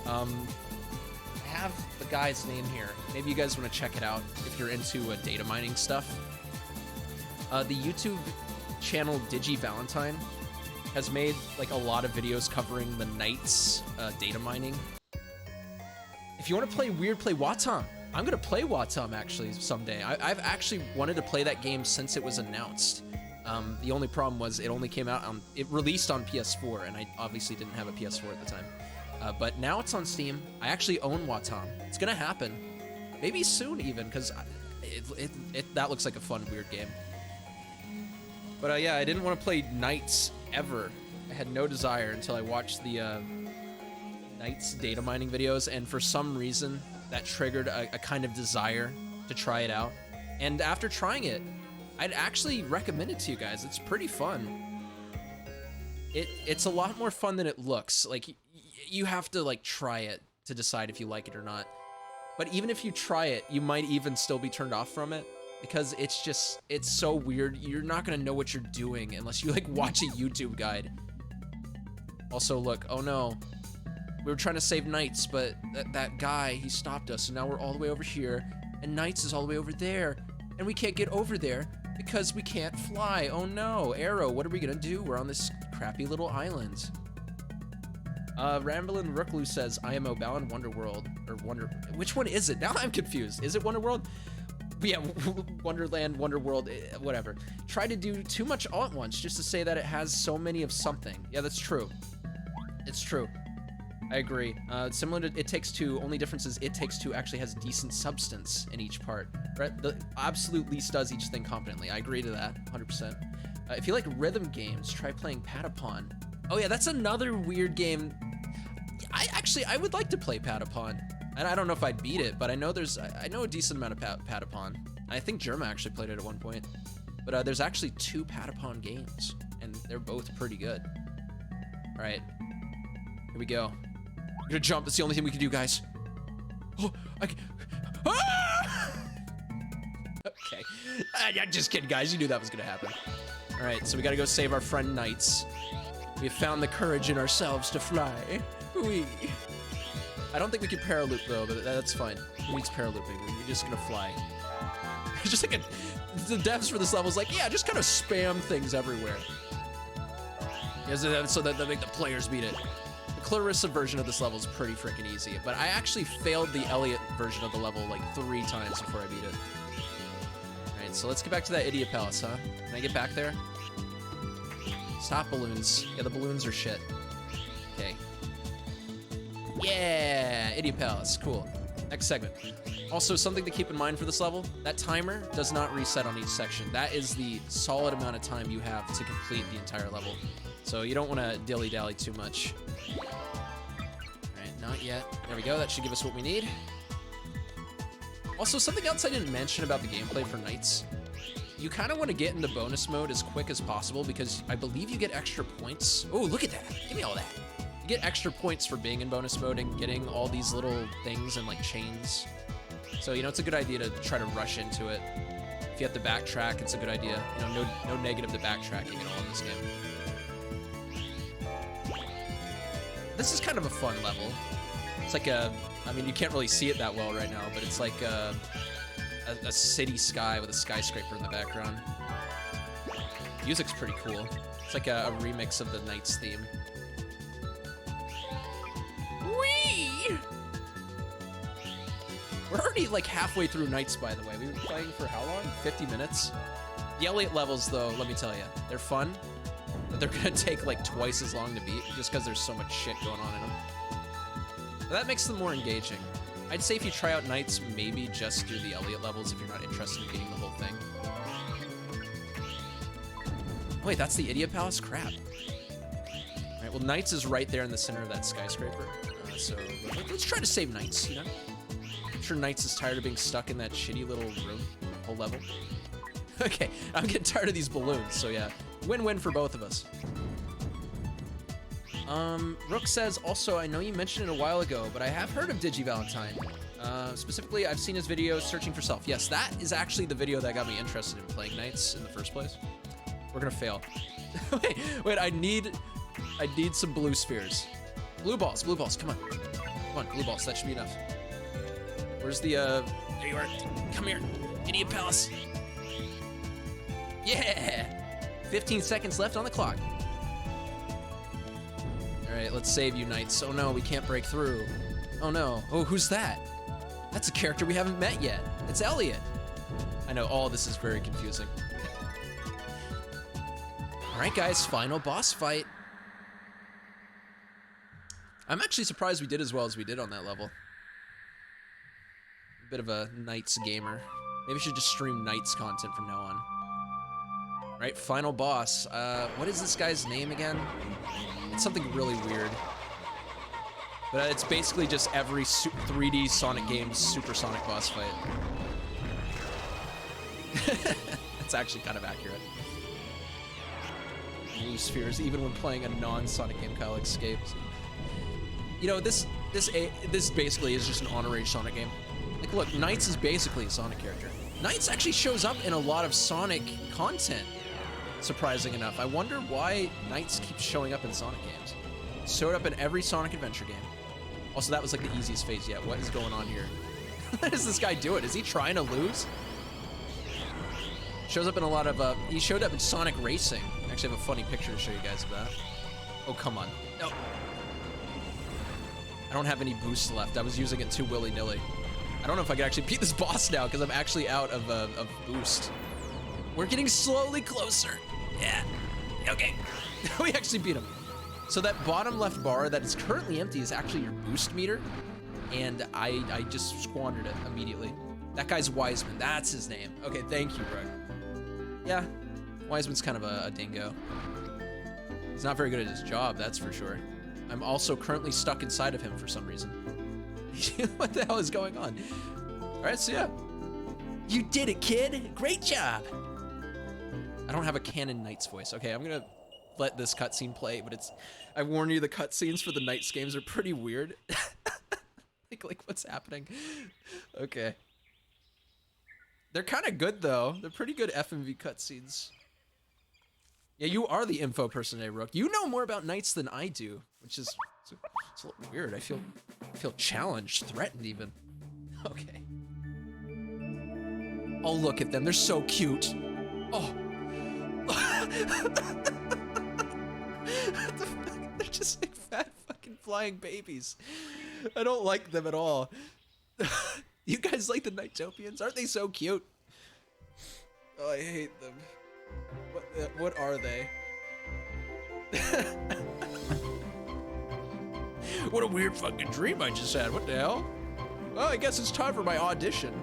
[SPEAKER 2] I have the guy's name here. Maybe you guys want to check it out if you're into data mining stuff. The YouTube channel DigiValentine has made like a lot of videos covering the Knights data mining. If you want to play weird, play Watam. I'm gonna play Watam actually someday. I've actually wanted to play that game since it was announced. The only problem was it only came out on, it released on PS4, and I obviously didn't have a PS4 at the time. But now it's on Steam. I actually own Watam. It's gonna happen. Maybe soon even, because that looks like a fun, weird game. But yeah, I didn't want to play Knights ever. I had no desire until I watched the Knights data mining videos, and for some reason, that triggered a kind of desire to try it out. And after trying it, I'd actually recommend it to you guys. It's pretty fun. It's a lot more fun than it looks. Like, you have to like try it to decide if you like it or not. But even if you try it, you might even still be turned off from it, because it's so weird. You're not gonna know what you're doing unless you like watch a YouTube guide. Also, look, oh no. We were trying to save Knights, but that guy, he stopped us, and now we're all the way over here, and Knights is all the way over there, and we can't get over there because we can't fly. Oh no, Arrow, what are we gonna do? We're on this crappy little island. Ramblin' Rooklu says, IMO Balin Wonderworld, or which one is it? Now I'm confused. Is it Wonderworld? Yeah, Wonderland, Wonderworld, whatever. Try to do too much all at once just to say that it has so many of something. Yeah, that's true. It's true. I agree. Similar to It Takes Two, only difference is It Takes Two actually has decent substance in each part. Right? The absolute least does each thing competently. I agree to that, 100%. If you like rhythm games, try playing Patapon. Oh yeah, that's another weird game. I would like to play Patapon. And I don't know if I'd beat it, but I know a decent amount of Patapon. I think Germa actually played it at one point. But there's actually 2 Patapon games, and they're both pretty good. All right, here we go. We're gonna jump. That's the only thing we can do, guys. Oh, ah! Okay. I'm just kidding, guys. You knew that was gonna happen. All right, so we gotta go save our friend Knights. We have found the courage in ourselves to fly. Whee! I don't think we can paraloop though, but that's fine. Who needs paralooping? We're just gonna fly. It's just like the devs for this level is like, yeah, just kind of spam things everywhere. Yeah, so that they make the players beat it. The Clarissa version of this level is pretty freaking easy, but I actually failed the Elliot version of the level like 3 times before I beat it. All right, so let's get back to that idiot palace, huh? Can I get back there? Stop balloons. Yeah, the balloons are shit. Okay. Yeah, idiot palace, cool. Next segment. Also, something to keep in mind for this level, that timer does not reset on each section. That is the solid amount of time you have to complete the entire level. So you don't want to dilly-dally too much. All right, not yet. There we go, that should give us what we need. Also, something else I didn't mention about the gameplay for Knights. You kind of want to get into bonus mode as quick as possible because I believe you get extra points. Oh, look at that. Give me all that. You get extra points for being in bonus mode and getting all these little things and like chains. So, you know, it's a good idea to try to rush into it. If you have to backtrack, it's a good idea. You know, no negative to backtracking at all in this game. This is kind of a fun level. It's like a, I mean, you can't really see it that well right now, but it's like a city sky with a skyscraper in the background. Music's pretty cool. It's like a remix of the NiGHTS theme. Whee! We're already like halfway through NiGHTS, by the way. We were playing for how long? 50 minutes? The Elliott levels, though, let me tell you, they're fun, but they're gonna take like twice as long to beat just because there's so much shit going on in them. But that makes them more engaging. I'd say if you try out NiGHTS, maybe just do the Elliott levels if you're not interested in beating the whole thing. Wait, that's the Idiot Palace? Crap. Alright, well, NiGHTS is right there in the center of that skyscraper. So let's try to save NiGHTS, you know? I'm sure NiGHTS is tired of being stuck in that shitty little room, whole level. Okay, I'm getting tired of these balloons, so yeah. Win-win for both of us. Rook says, also, I know you mentioned it a while ago, but I have heard of Digivalentine. Specifically, I've seen his video, Searching for Self. Yes, that is actually the video that got me interested in playing NiGHTS in the first place. We're gonna fail. wait, I need some blue spheres. Blue balls, come on. Come on, blue balls, that should be enough. Where's the, there you are. Come here, Idiot Palace. Yeah! 15 seconds left on the clock. All right, let's save you, NiGHTS. Oh no, we can't break through. Oh no. Oh, who's that? That's a character we haven't met yet. It's Elliott. I know, all this is very confusing. All right, guys, final boss fight. I'm actually surprised we did as well as we did on that level. A bit of a NiGHTS gamer. Maybe I should just stream NiGHTS content from now on. All right, final boss. What is this guy's name again? It's something really weird. But it's basically just every 3D Sonic game's supersonic boss fight. That's actually kind of accurate. Blue spheres, even when playing a non-Sonic game, Kyle escapes. You know, this basically is just an honorary Sonic game. Like, look, NiGHTS is basically a Sonic character. NiGHTS actually shows up in a lot of Sonic content, surprising enough. I wonder why NiGHTS keeps showing up in Sonic games. Showed up in every Sonic Adventure game. Also, that was like the easiest phase yet. What is going on here? What is this guy doing? Is he trying to lose? Shows up in a lot of, he showed up in Sonic Racing. I actually have a funny picture to show you guys of that. Oh, come on. No. I don't have any boosts left. I was using it too willy-nilly. I don't know if I can actually beat this boss now because I'm actually out of boost. We're getting slowly closer. Yeah. Okay. We actually beat him. So that bottom left bar that is currently empty is actually your boost meter. And I just squandered it immediately. That guy's Wiseman. That's his name. Okay, thank you, bro. Yeah, Wiseman's kind of a dingo. He's not very good at his job, that's for sure. I'm also currently stuck inside of him for some reason. What the hell is going on? All right, so yeah. You did it, kid. Great job. I don't have a canon NiGHTS voice. Okay, I'm gonna let this cutscene play, but it's, I warn you, the cutscenes for the NiGHTS games are pretty weird. like what's happening? Okay. They're kind of good, though. They're pretty good FMV cutscenes. Yeah, you are the info person today, Rook. You know more about NiGHTS than I do, which is it's a little weird. I feel challenged, threatened even. Okay. Oh, look at them. They're so cute. Oh. They're just like fat fucking flying babies. I don't like them at all. You guys like the NiGHTOpians? Aren't they so cute? Oh, I hate them. What are they? What a weird fucking dream I just had. What the hell? Oh, I guess it's time for my audition.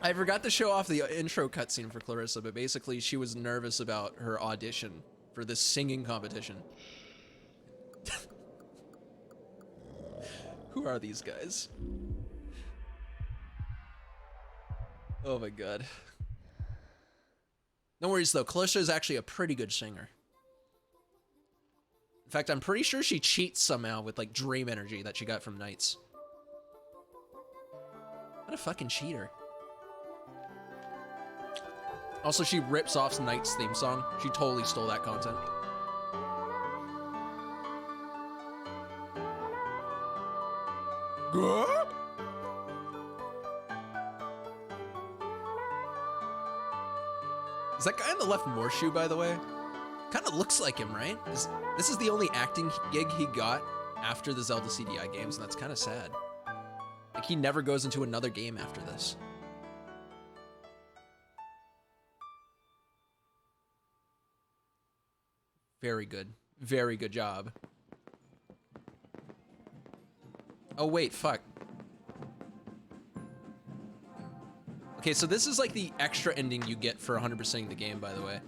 [SPEAKER 2] I forgot to show off the intro cutscene for Clarissa, but basically she was nervous about her audition for this singing competition. Who are these guys? Oh my god. No worries though, Clarissa is actually a pretty good singer. In fact, I'm pretty sure she cheats somehow with like dream energy that she got from NiGHTS. What a fucking cheater. Also, she rips off Knight's theme song. She totally stole that content. Is that guy on the left Morshu, by the way? Kind of looks like him, right? This is the only acting gig he got after the Zelda CDI games, and that's kind of sad. Like, he never goes into another game after this. Very good. Very good job. Oh, wait, fuck. Okay, so this is like the extra ending you get for 100%ing the game, by the way.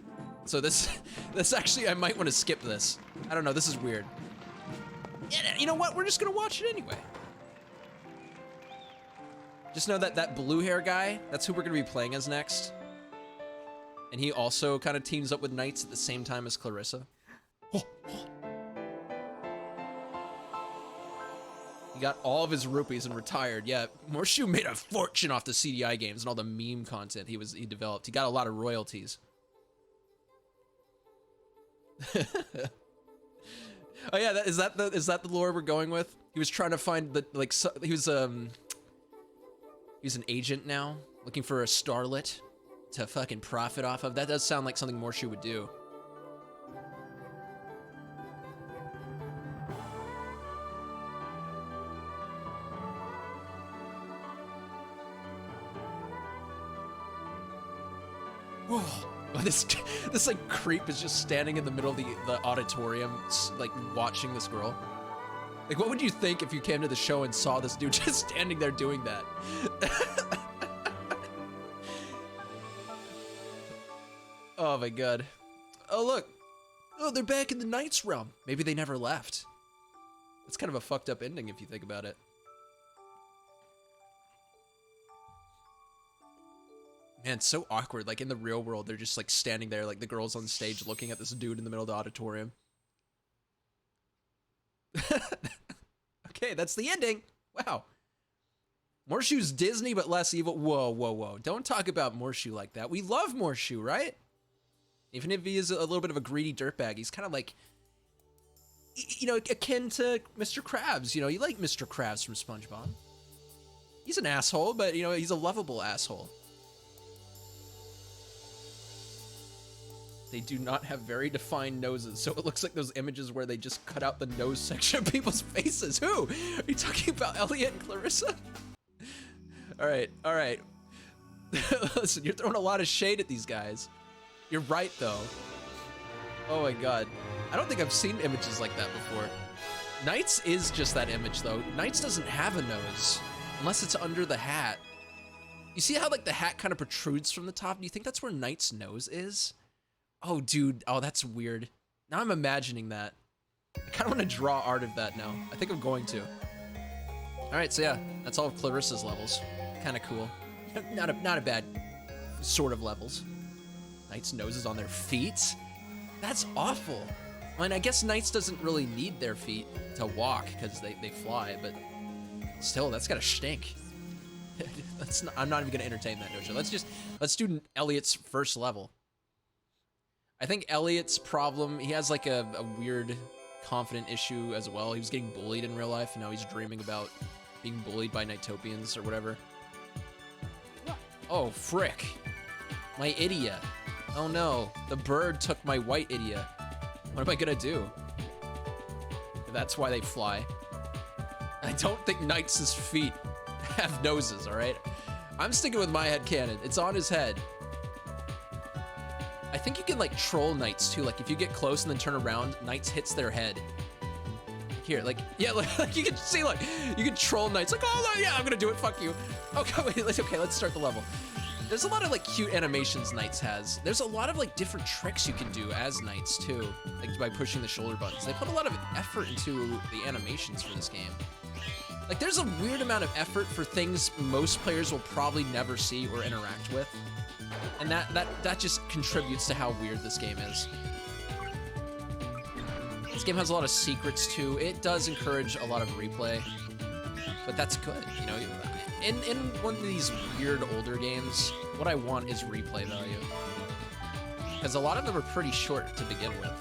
[SPEAKER 2] So this actually, I might want to skip this. I don't know, this is weird. Yeah, you know what? We're just gonna watch it anyway. Just know that that blue hair guy, that's who we're gonna be playing as next. And he also kind of teams up with Knights at the same time as Clarissa. He got all of his rupees and retired. Yeah, Morshu made a fortune off the CDI games and all the meme content he developed. He got a lot of royalties. Oh yeah, is that the lore we're going with? He was trying to find the he was an agent now, looking for a starlet to fucking profit off of. That does sound like something Morshu would do. Oh, this like creep is just standing in the middle of the auditorium, like watching this girl. Like, what would you think if you came to the show and saw this dude just standing there doing that? Oh my god. Oh look. Oh, they're back in the Knight's realm. Maybe they never left. That's kind of a fucked up ending if you think about it. Man, it's so awkward. Like, in the real world, they're just, like, standing there, like, the girl's on stage looking at this dude in the middle of the auditorium. Okay, that's the ending. Wow. Morshu's Disney, but less evil. Whoa, whoa, whoa. Don't talk about Morshu like that. We love Morshu, right? Even if he is a little bit of a greedy dirtbag, he's kind of like, you know, akin to Mr. Krabs. You know, you like Mr. Krabs from SpongeBob. He's an asshole, but, you know, he's a lovable asshole. They do not have very defined noses, so it looks like those images where they just cut out the nose section of people's faces. Who? Are you talking about Elliot and Clarissa? All right, all right. Listen, you're throwing a lot of shade at these guys. You're right, though. Oh my god. I don't think I've seen images like that before. Knights is just that image, though. Knights doesn't have a nose, unless it's under the hat. You see how, like, the hat kind of protrudes from the top? Do you think that's where Knight's nose is? Oh, dude. Oh, that's weird. Now I'm imagining that. I kind of want to draw art of that now. I think I'm going to. All right, so yeah, that's all of Clarissa's levels. Kind of cool. Not a bad sort of levels. Knight's noses on their feet? That's awful. I mean, I guess Knights doesn't really need their feet to walk because they fly, but still, that's gotta stink. I'm not even gonna entertain that notion. Let's do Elliot's first level. I think Elliot's problem, he has like a weird confident issue as well. He was getting bullied in real life, and now he's dreaming about being bullied by Nightopians or whatever. Oh, frick. My idiot. Oh no, the bird took my white idiot. What am I gonna do? That's why they fly. I don't think Knights' feet have noses, alright? I'm sticking with my headcanon. It's on his head. I think you can, like, troll Knights, too. Like, if you get close and then turn around, Knights hits their head. Here, like, yeah, like, you can see, like, you can troll Knights. Like, oh, yeah, I'm gonna do it, fuck you. Okay, wait, okay, let's start the level. There's a lot of, like, cute animations Knights has. There's a lot of, like, different tricks you can do as Knights, too. Like, by pushing the shoulder buttons. They put a lot of effort into the animations for this game. Like, there's a weird amount of effort for things most players will probably never see or interact with. And that just contributes to how weird this game is. This game has a lot of secrets, too. It does encourage a lot of replay. But that's good, you know? In one of these weird older games, what I want is replay value. Because a lot of them are pretty short to begin with.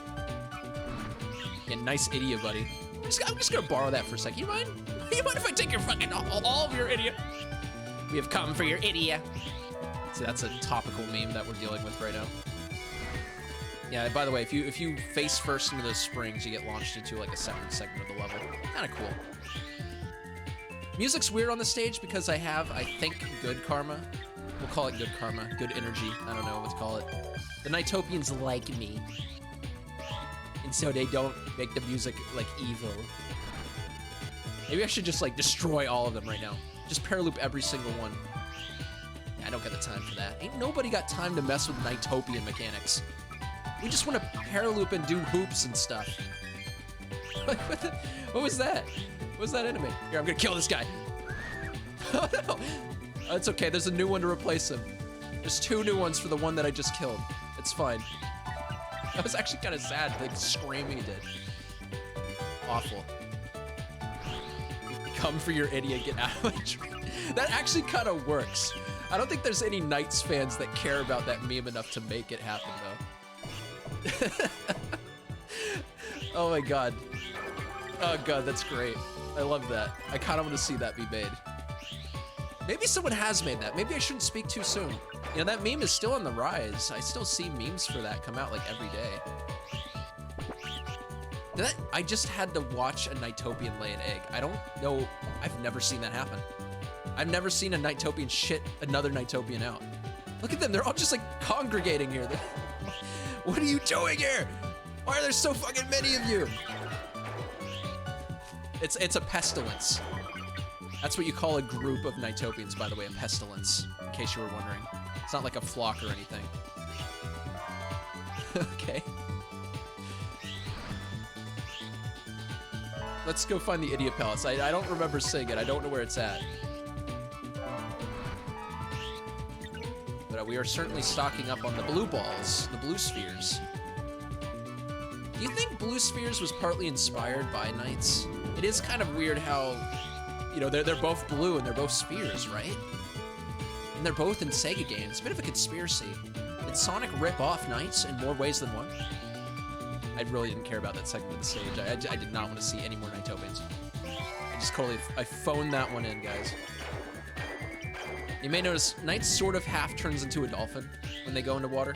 [SPEAKER 2] Yeah, nice idiot, buddy. I'm just gonna borrow that for a second. You mind? You mind if I take your fucking all of your idiot? We have come for your idiot. So that's a topical meme that we're dealing with right now. Yeah, by the way, if you face first into those springs, you get launched into like a second segment of the level. Kind of cool. Music's weird on the stage because I have, I think, good karma. We'll call it good karma, good energy. I don't know what to call it. The NiGHTSians like me. And so they don't make the music like evil. Maybe I should just like destroy all of them right now. Just paraloop every single one. I don't got the time for that. Ain't nobody got time to mess with NiGHTSian mechanics. We just want to paraloop and do hoops and stuff. What was that? What was that enemy? Here, I'm gonna kill this guy. Oh no! Oh, it's okay, there's a new one to replace him. There's 2 new ones for the one that I just killed. It's fine. That was actually kind of sad, like screaming he did. Awful. Come for your idiot, get out of my tree. That actually kind of works. I don't think there's any Knights fans that care about that meme enough to make it happen, though. Oh my god. Oh god, that's great. I love that. I kind of want to see that be made. Maybe someone has made that. Maybe I shouldn't speak too soon. You know, that meme is still on the rise. I still see memes for that come out like every day. I just had to watch a NiGHTSian lay an egg. I don't know. I've never seen that happen. I've never seen a NiGHTSian shit another NiGHTSian out. Look at them. They're all just like congregating here. What are you doing here? Why are there so fucking many of you? It's a pestilence. That's what you call a group of NiGHTSians, by the way, a pestilence, in case you were wondering. It's not like a flock or anything. Okay. Let's go find the Idiot Palace. I don't remember seeing it. I don't know where it's at. But we are certainly stocking up on the blue balls, the blue spheres. Do you think blue spheres was partly inspired by Knights? It is kind of weird how, you know, they're both blue and they're both spheres, right? And they're both in Sega games. It's a bit of a conspiracy. Did Sonic rip off Knights in more ways than one? I really didn't care about that segment of the stage. I did not want to see any more NiGHTSians. I phoned that one in, guys. You may notice Knights sort of half turns into a dolphin when they go into water.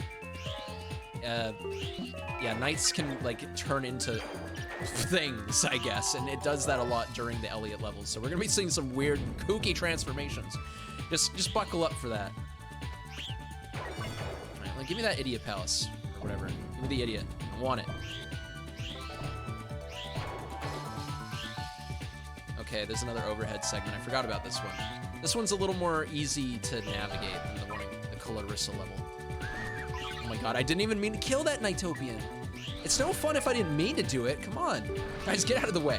[SPEAKER 2] Yeah, Knights can like turn into things, I guess, and it does that a lot during the Elliot levels. So we're gonna be seeing some weird, kooky transformations. Just buckle up for that. All right, well, give me that Idiot Palace or whatever. Give me the idiot. I want it. Okay, there's another overhead segment. I forgot about this one. This one's a little more easy to navigate than the one in the Clarissa level. Oh my god, I didn't even mean to kill that NiGHTSian. It's no fun if I didn't mean to do it. Come on. Guys, get out of the way.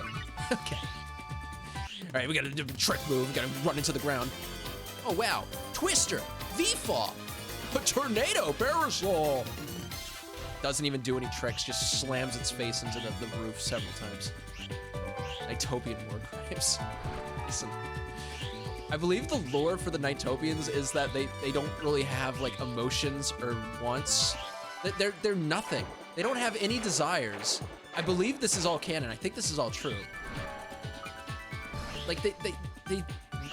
[SPEAKER 2] Okay. All right, we gotta do a trick move. We gotta run into the ground. Oh, wow. Twister. V-fall. A tornado parasol. Doesn't even do any tricks. Just slams its face into the roof several times. NiGHTSian war crimes. Listen. I believe the lore for the NiGHTSians is that they don't really have like emotions or wants. They're nothing. They don't have any desires. I believe this is all canon. I think this is all true. Like they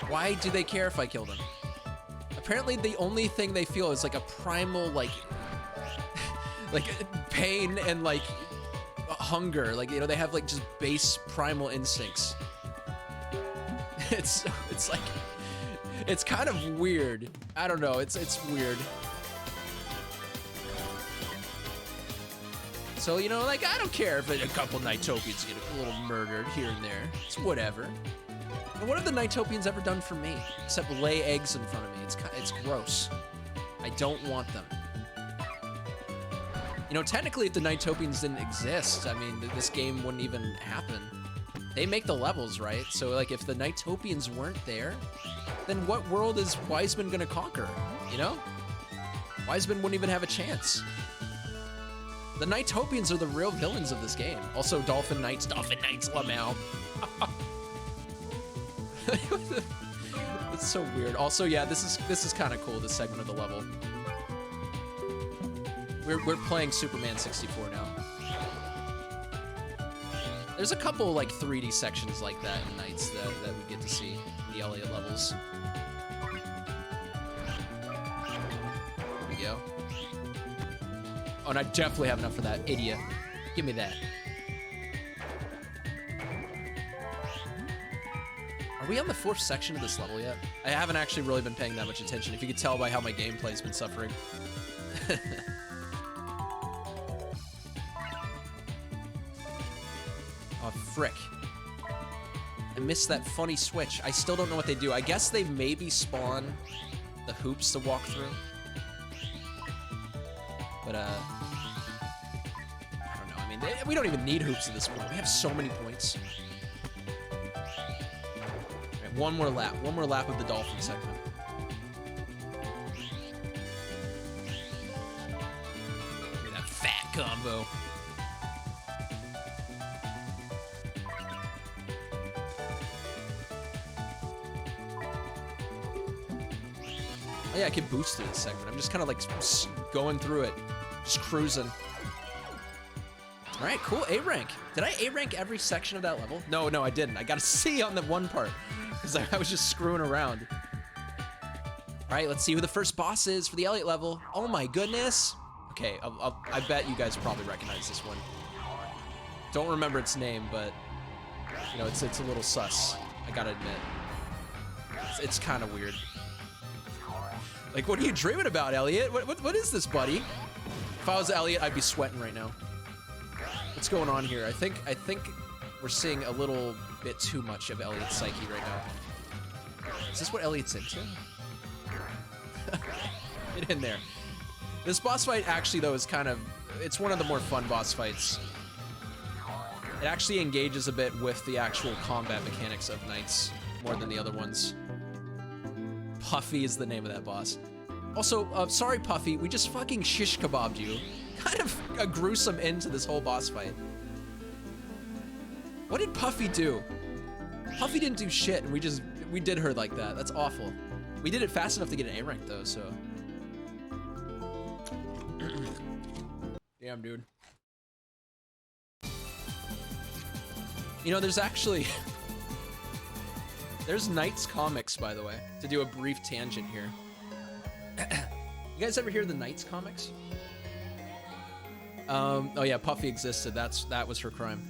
[SPEAKER 2] why do they care if I kill them? Apparently the only thing they feel is like a primal like pain and like hunger. Like, you know, they have like just base primal instincts. It's like, it's kind of weird. I don't know, it's weird. So, you know, like, I don't care if a couple NiGHTSians get a little murdered here and there. It's whatever. And what have the NiGHTSians ever done for me? Except lay eggs in front of me. It's gross. I don't want them. You know, technically, if the NiGHTSians didn't exist, I mean, this game wouldn't even happen. They make the levels, right? So, like, if the NiGHTSians weren't there, then what world is Wiseman gonna conquer, you know? Wiseman wouldn't even have a chance. The NiGHTSians are the real villains of this game. Also, Dolphin Knights, Lamau. It's so weird. Also, yeah, this is kind of cool, this segment of the level. We're playing Superman 64 now. There's a couple like 3D sections like that in Nights that we get to see in the Elliot levels. Here we go. Oh, and I definitely have enough for that, idiot. Give me that. Are we on the 4th section of this level yet? I haven't actually really been paying that much attention, if you could tell by how my gameplay's been suffering. Oh, frick. I missed that funny switch. I still don't know what they do. I guess they maybe spawn the hoops to walk through. But, I don't know. I mean, we don't even need hoops at this point. We have so many points. Right, one more lap. One more lap of the dolphin segment. Look at that fat combo. Oh yeah, I can boost through this segment. I'm just kind of like going through it, just cruising. All right, cool, A rank. Did I A rank every section of that level? No, I didn't. I got a C on the one part because I was just screwing around. All right, let's see who the first boss is for the Elliot level. Oh my goodness. Okay, I bet you guys probably recognize this one. Don't remember its name, but you know, it's a little sus. I gotta admit, it's kind of weird. Like, what are you dreaming about, Elliot? What is this, buddy? If I was Elliot, I'd be sweating right now. What's going on here? I think we're seeing a little bit too much of Elliot's psyche right now. Is this what Elliot's into? Get in there. This boss fight actually, though, is kind of... It's one of the more fun boss fights. It actually engages a bit with the actual combat mechanics of Nights more than the other ones. Puffy is the name of that boss. Also, sorry Puffy, we just fucking shish kebabbed you. Kind of a gruesome end to this whole boss fight. What did Puffy do? Puffy didn't do shit, and we did her like that. That's awful. We did it fast enough to get an A rank though, so. Damn, dude. You know, there's actually... There's Knights comics, by the way, to do a brief tangent here. You guys ever hear the Knights comics? Oh yeah, Puffy existed. That was her crime.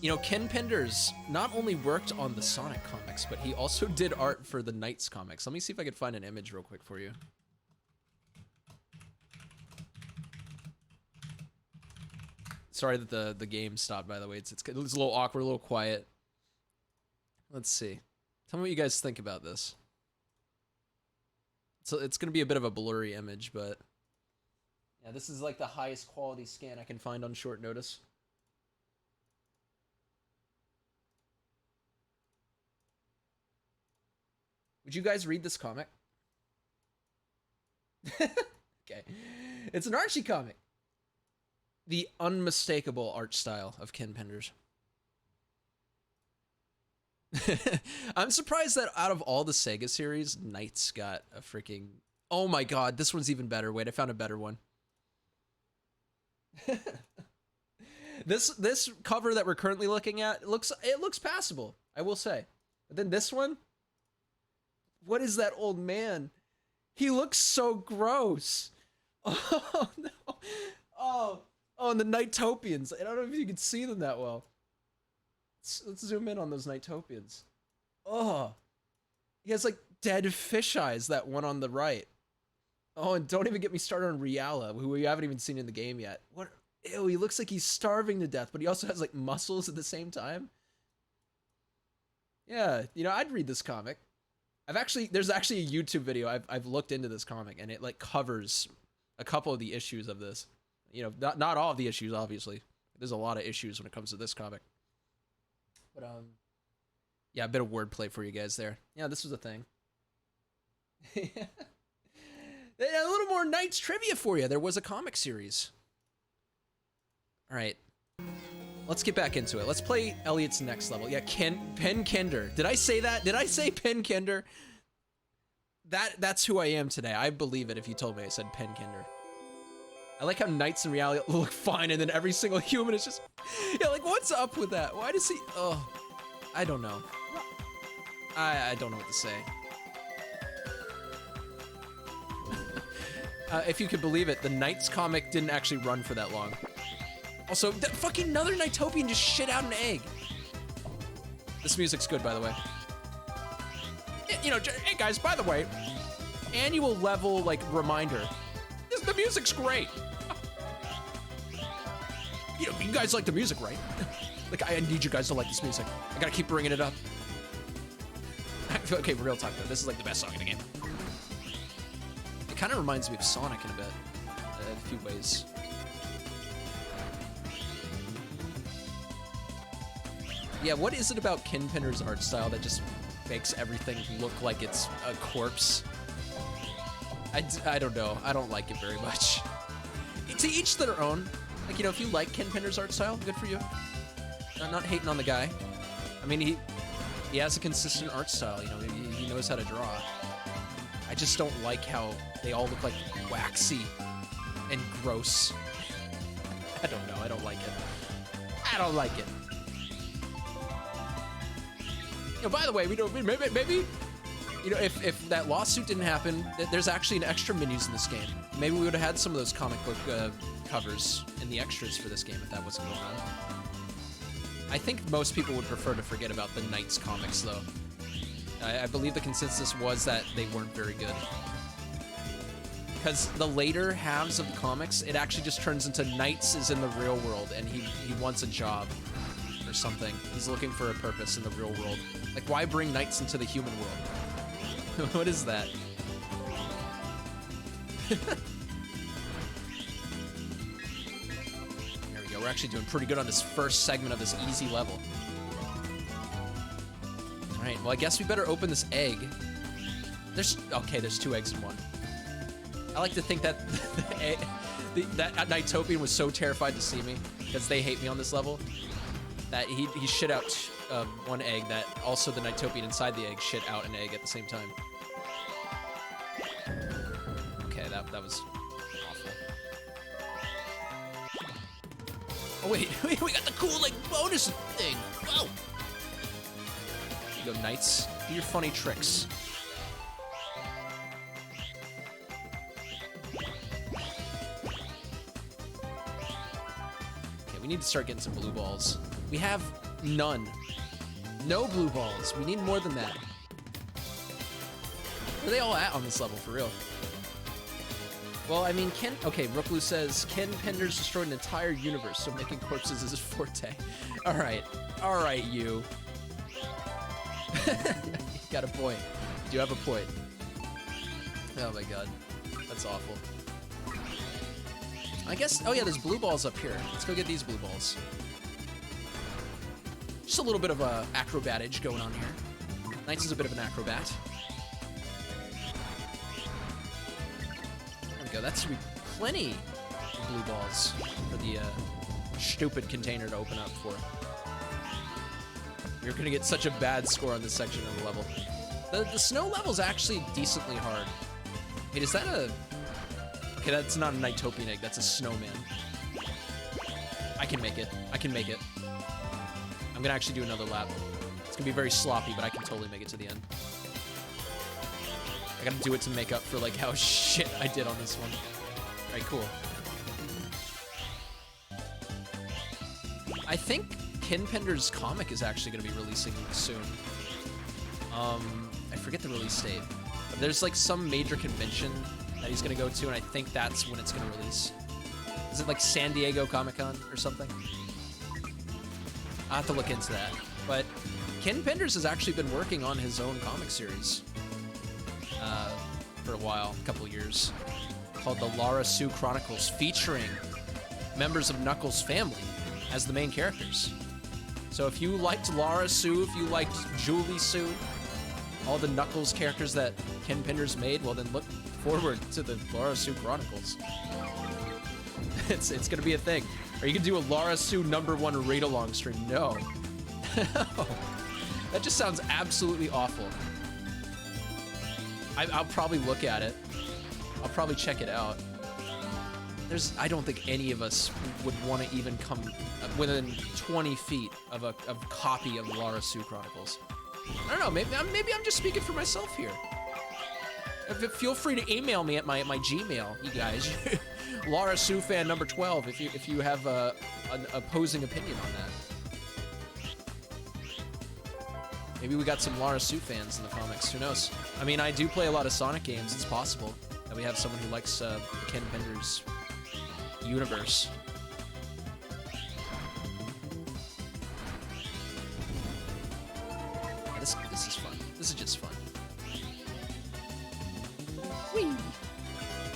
[SPEAKER 2] You know, Ken Penders not only worked on the Sonic comics, but he also did art for the Knights comics. Let me see if I can find an image real quick for you. Sorry that the game stopped, by the way. It's a little awkward, a little quiet. Let's see. Tell me what you guys think about this. So it's going to be a bit of a blurry image, but yeah, this is like the highest quality scan I can find on short notice. Would you guys read this comic? Okay. It's an Archie comic. The unmistakable art style of Ken Penders. I'm surprised that out of all the Sega series, Knights got a freaking... Oh my god, this one's even better. Wait, I found a better one. This cover that we're currently looking at, it looks passable, I will say. But then this one? What is that old man? He looks so gross. Oh no. Oh, and the Nightopians. I don't know if you can see them that well. Let's zoom in on those Nightopians. Oh, he has like dead fish eyes, that one on the right. Oh, and don't even get me started on Riala, who we haven't even seen in the game yet. What? Ew, he looks like he's starving to death, but he also has like muscles at the same time. Yeah, you know, I'd read this comic. There's actually a YouTube video. I've looked into this comic, and it like covers a couple of the issues of this. You know, not all of the issues, obviously. There's a lot of issues when it comes to this comic. But, yeah, a bit of wordplay for you guys there. Yeah, this was a thing. A little more Knights trivia for you. There was a comic series. All right. Let's get back into it. Let's play Elliot's next level. Yeah, Pen Kender. Did I say that? Did I say Pen Kender? That's who I am today. I believe it if you told me I said Pen Kender. I like how knights in reality look fine, and then every single human is just, yeah, like what's up with that? Why does he? Oh, I don't know. I don't know what to say. If you could believe it, the Knights comic didn't actually run for that long. Also, that fucking another Nightopian just shit out an egg. This music's good, by the way. You know, hey guys, by the way, annual level, like, reminder. The music's great. You know, you guys like the music, right? Like, I need you guys to like this music. I gotta keep bringing it up. Okay, real talk though, this is like the best song in the game. It kind of reminds me of Sonic in a bit, a few ways. Yeah, what is it about Kinpinner's art style that just makes everything look like it's a corpse? I don't know. I don't like it very much. To each their own. Like, you know, if you like Kinpinner's art style, good for you. I'm not hating on the guy. I mean, he has a consistent art style, you know, he knows how to draw. I just don't like how they all look like waxy and gross. I don't know, I don't like it. I don't like it. You know, by the way, maybe you know, if that lawsuit didn't happen, there's actually an extra menus in this game. Maybe we would have had some of those comic book covers in the extras for this game if that wasn't going on. I think most people would prefer to forget about the Knights comics, though. I believe the consensus was that they weren't very good. Because the later halves of the comics, it actually just turns into Knights is in the real world, and he wants a job or something. He's looking for a purpose in the real world. Like, why bring Knights into the human world? What is that? We're actually doing pretty good on this first segment of this easy level. All right, well, I guess we better open this egg. There's 2 eggs in one. I like to think that that Nightopian was so terrified to see me because they hate me on this level that he shit out 1 egg that also the Nightopian inside the egg shit out an egg at the same time. Okay, that was awful. Oh wait, we got the cool like bonus thing. Whoa! Here you go, Knights. Do your funny tricks. Okay, we need to start getting some blue balls. We have none. No blue balls. We need more than that. Where are they all at on this level, for real? Well, I mean, Rookblue says, Ken Penders destroyed an entire universe, so making corpses is his forte. Alright, you. You got a point. You do have a point. Oh my god. That's awful. I guess, oh yeah, there's blue balls up here. Let's go get these blue balls. Just a little bit of acrobatage going on here. Knights is a bit of an acrobat. Go. That should be plenty of blue balls for the stupid container to open up for. You're gonna get such a bad score on this section of the level. The snow level's actually decently hard. Wait, is that a... Okay, that's not a Nightopian egg, that's a snowman. I can make it. I can make it. I'm gonna actually do another lap. It's gonna be very sloppy, but I can totally make it to the end. I gotta do it to make up for like how shit I did on this one. Alright, cool. I think Kinpender's comic is actually gonna be releasing soon. I forget the release date. But there's like some major convention that he's gonna go to, and I think that's when it's gonna release. Is it like San Diego Comic-Con or something? I'll have to look into that. But Ken Penders has actually been working on his own comic series for a while, a couple years, called the Lara Sue Chronicles, featuring members of Knuckles' family as the main characters. So if you liked Lara Sue, if you liked Julie Sue, all the Knuckles characters that Ken Penders made, well then look forward to the Lara Sue Chronicles. It's gonna be a thing. Are you gonna do a Lara Sue #1 read-along stream? No. That just sounds absolutely awful. I'll probably look at it. I'll probably check it out. I don't think any of us would want to even come within 20 feet of a copy of Lara Sue Chronicles. I don't know, maybe I'm just speaking for myself here. Feel free to email me at my Gmail, you guys. Lara Sue fan number 12 if you have an opposing opinion on that. Maybe we got some Lara Sue fans in the comics, who knows? I mean, I do play a lot of Sonic games, it's possible that we have someone who likes Ken Pender's universe. Yeah, this is fun. This is just fun. Whee!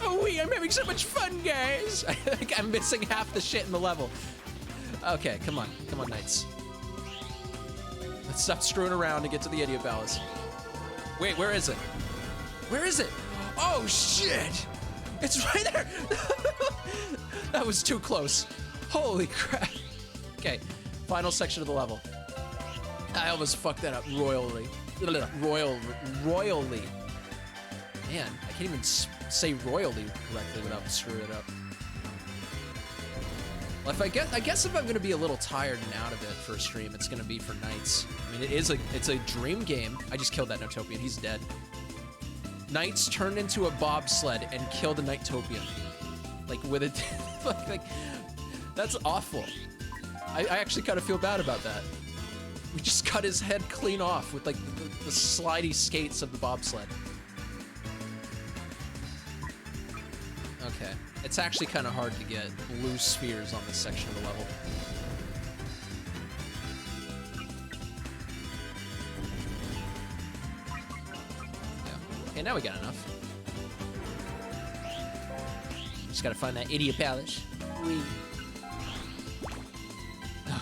[SPEAKER 2] Oh wee, I'm having so much fun, guys! I think I'm missing half the shit in the level. Okay, come on, Knights. Let's stop screwing around and get to the Idiot Palace. Wait, where is it? Where is it? Oh shit! It's right there! That was too close. Holy crap. Okay, final section of the level. I almost fucked that up royally. Royally. Man, I can't even say royally correctly without screwing it up. Well, I guess if I'm gonna be a little tired and out of it for a stream, it's gonna be for Knights. I mean, it's a dream game. I just killed that Nighttopian. He's dead. Knights turned into a bobsled and killed a Nighttopian. Like with it, like that's awful. I actually kind of feel bad about that. We just cut his head clean off with like the slidey skates of the bobsled. Okay, it's actually kind of hard to get blue spheres on this section of the level. Yeah. Okay, now we got enough. Just gotta find that Idiot Palace.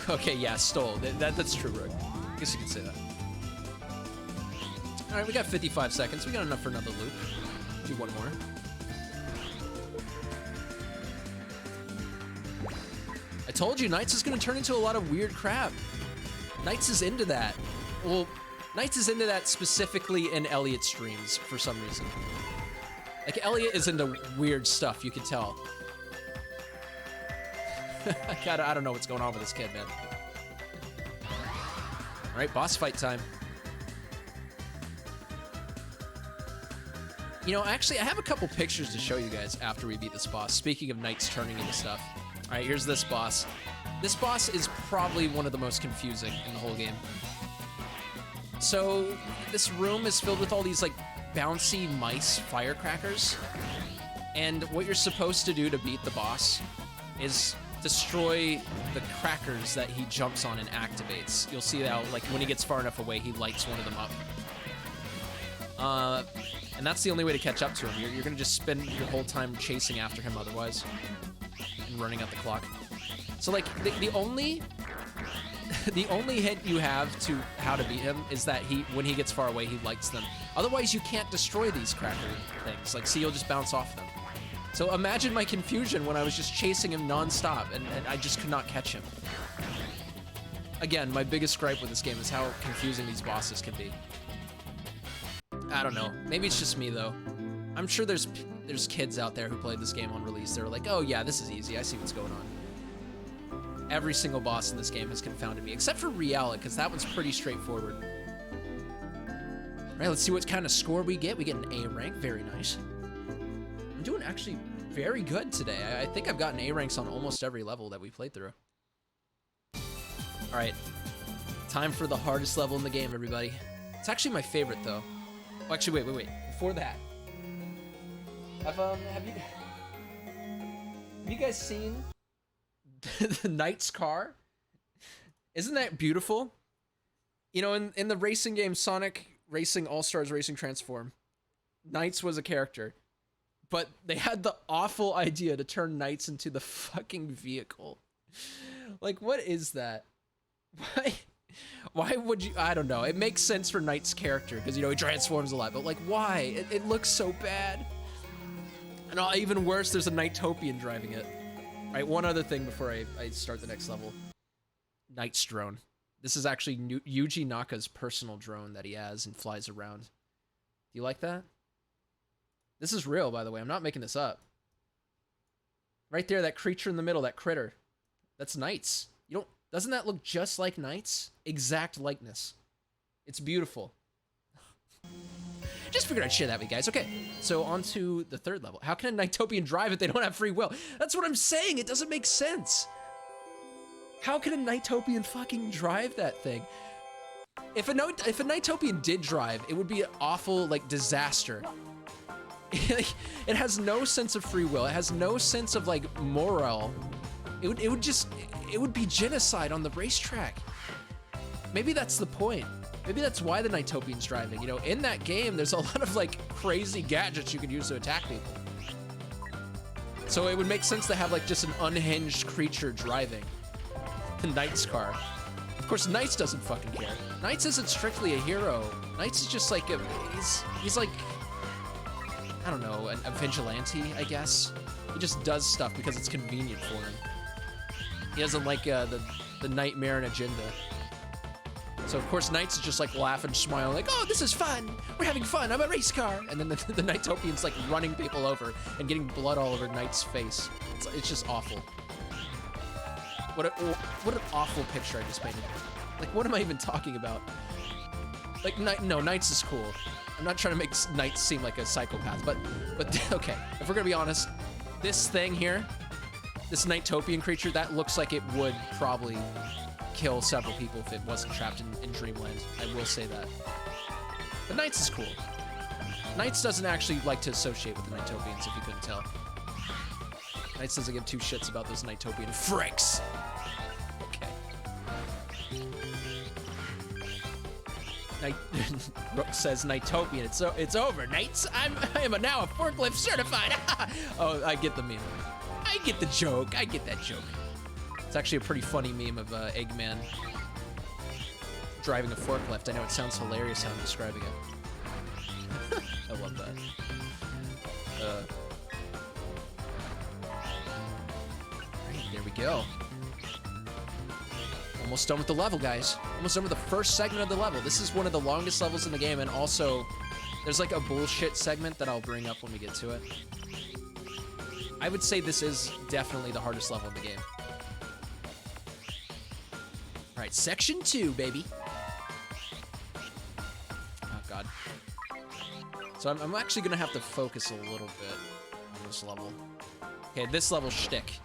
[SPEAKER 2] Okay, yeah, stole. That's true, Rook. I guess you could say that. Alright, we got 55 seconds. We got enough for another loop. Do one more. I told you, Knights is gonna turn into a lot of weird crap. Knights is into that. Well, Knights is into that specifically in Elliot streams for some reason. Like, Elliot is into weird stuff, you can tell. God, I don't know what's going on with this kid, man. Alright, boss fight time. You know, actually, I have a couple pictures to show you guys after we beat this boss. Speaking of Knights turning into stuff. Alright, here's this boss. This boss is probably one of the most confusing in the whole game. So, this room is filled with all these, like, bouncy mice firecrackers. And what you're supposed to do to beat the boss is destroy the crackers that he jumps on and activates. You'll see how, like, when he gets far enough away, he lights one of them up. And that's the only way to catch up to him. You're gonna just spend your whole time chasing after him otherwise. And running out the clock. So, like, the only hint you have to how to beat him is that when he gets far away, he lights them. Otherwise, you can't destroy these cracker things. Like, see, you'll just bounce off them. So imagine my confusion when I was just chasing him non-stop and I just could not catch him. Again, my biggest gripe with this game is how confusing these bosses can be. I don't know. Maybe it's just me, though. I'm sure there's kids out there who played this game on release. They were like, oh yeah, this is easy. I see what's going on. Every single boss in this game has confounded me, except for Realit, because that one's pretty straightforward. All right, let's see what kind of score we get. We get an A rank. Very nice. I'm doing actually very good today. I think I've gotten A ranks on almost every level that we played through. All right, time for the hardest level in the game, everybody. It's actually my favorite, though. Oh, actually, wait. Before that, have you guys seen the Knight's car? Isn't that beautiful? You know, in the racing game Sonic Racing All-Stars Racing Transform, Knights was a character. But they had the awful idea to turn Knights into the fucking vehicle. Like, what is that? Why would you? I don't know. It makes sense for Knight's character, because, you know, he transforms a lot. But, like, why? It looks so bad. And even worse, there's a Nighttopian driving it. All right, one other thing before I start the next level. Knight's drone. This is actually Yuji Naka's personal drone that he has and flies around. Do you like that? This is real, by the way. I'm not making this up. Right there, that creature in the middle, that critter. That's NiGHTS. Doesn't that look just like NiGHTS? Exact likeness. It's beautiful. Just figured I'd share that with you guys. Okay, so on to the third level. How can a NiGHTOPian drive if they don't have free will? That's what I'm saying. It doesn't make sense. How can a NiGHTOPian fucking drive that thing? If a NiGHTOPian did drive, it would be an awful, like, disaster. It has no sense of free will. It has no sense of, like, morale. It would be genocide on the racetrack. Maybe that's the point. Maybe that's why the NiGHTOPian's driving. You know, in that game, there's a lot of, like, crazy gadgets you could use to attack people. So it would make sense to have, like, just an unhinged creature driving the NiGHTS car. Of course, NiGHTS doesn't fucking care. NiGHTS isn't strictly a hero. NiGHTS is just like he's like, I don't know, a vigilante, I guess. He just does stuff because it's convenient for him. He doesn't like the nightmare and agenda. So of course NiGHTS is just like laughing, smiling, like, oh, this is fun. We're having fun. I'm a race car. And then the NiGHTOPian's like running people over and getting blood all over NiGHTS' face. It's just awful. What an awful picture I just painted. Like, what am I even talking about? Like, no, NiGHTS is cool. I'm not trying to make NiGHTS seem like a psychopath, but okay. If we're gonna be honest, this thing here, this NiGHTOPian creature, that looks like it would probably kill several people if it wasn't trapped in Dreamland. I will say that. But NiGHTS is cool. NiGHTS doesn't actually like to associate with the NiGHTOPians, if you couldn't tell. NiGHTS doesn't give two shits about those NiGHTOPian fricks. Rook says NiGHTOPian. It's over, NiGHTS. I am now a forklift certified. Oh, I get the meme. I get the joke. I get that joke. It's actually a pretty funny meme of Eggman driving a forklift. I know it sounds hilarious how I'm describing it. I love that. Right, there we go. Almost done with the level, guys. Almost done with the first segment of the level. This is one of the longest levels in the game, and also, there's like a bullshit segment that I'll bring up when we get to it. I would say this is definitely the hardest level in the game. All right, section 2, baby. Oh, God. So I'm actually gonna have to focus a little bit on this level. Okay, this level shtick.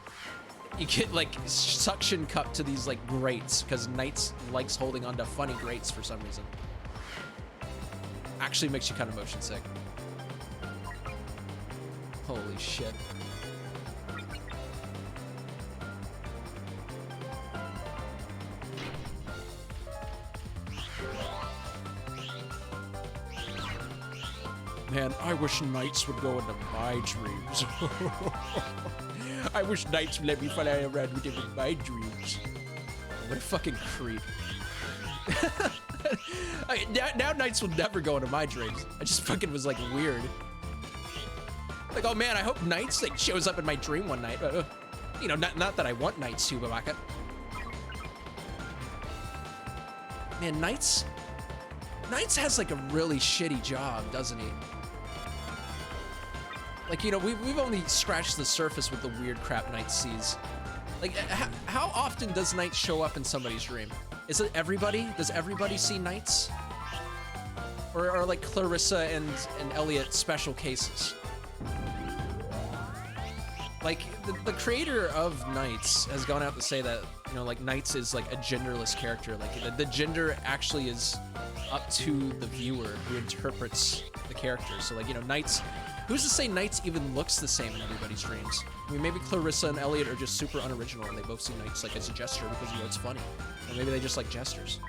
[SPEAKER 2] You get, like, suction cup to these, like, grates, because NiGHTS likes holding onto funny grates for some reason. Actually makes you kind of motion sick. Holy shit. Man, I wish NiGHTS would go into my dreams. I wish NiGHTS would let me fly around with him in my dreams. What a fucking creep. Now NiGHTS will never go into my dreams. I just fucking was like weird. Like, oh man, I hope NiGHTS like shows up in my dream one night. You know, not that I want NiGHTS to, Babaka. Man, NiGHTS has like a really shitty job, doesn't he? Like, you know, we've only scratched the surface with the weird crap NiGHTS sees. Like, how often does NiGHTS show up in somebody's dream? Is it everybody? Does everybody see NiGHTS? Or are, like, Clarissa and Elliot special cases? Like, the creator of NiGHTS has gone out to say that, you know, like, NiGHTS is, like, a genderless character. Like, the gender actually is up to the viewer who interprets the character. So, like, you know, NiGHTS... Who's to say NiGHTS even looks the same in everybody's dreams? I mean, maybe Clarissa and Elliot are just super unoriginal and they both see NiGHTS like as a gesture because, you know, it's funny. Or maybe they just like gestures.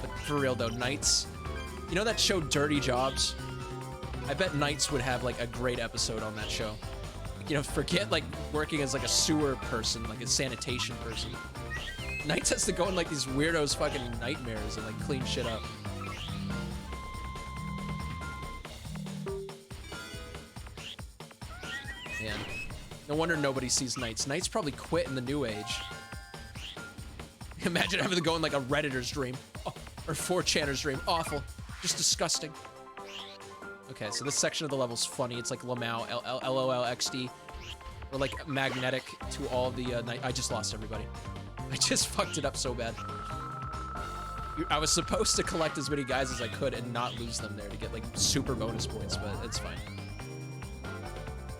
[SPEAKER 2] But for real though, NiGHTS... You know that show Dirty Jobs? I bet NiGHTS would have like a great episode on that show. Like, you know, forget like working as like a sewer person, like a sanitation person. NiGHTS has to go in like these weirdos fucking nightmares and like clean shit up. Man, no wonder nobody sees NiGHTS. NiGHTS probably quit in the new age. Imagine having to go in like a Redditor's dream. Oh, or 4channer's dream. Awful. Just disgusting. Okay, so this section of the level's funny. It's like Lamau, LOLXD. Or like magnetic to all the I just lost everybody. I just fucked it up so bad. I was supposed to collect as many guys as I could and not lose them there to get like super bonus points, but it's fine.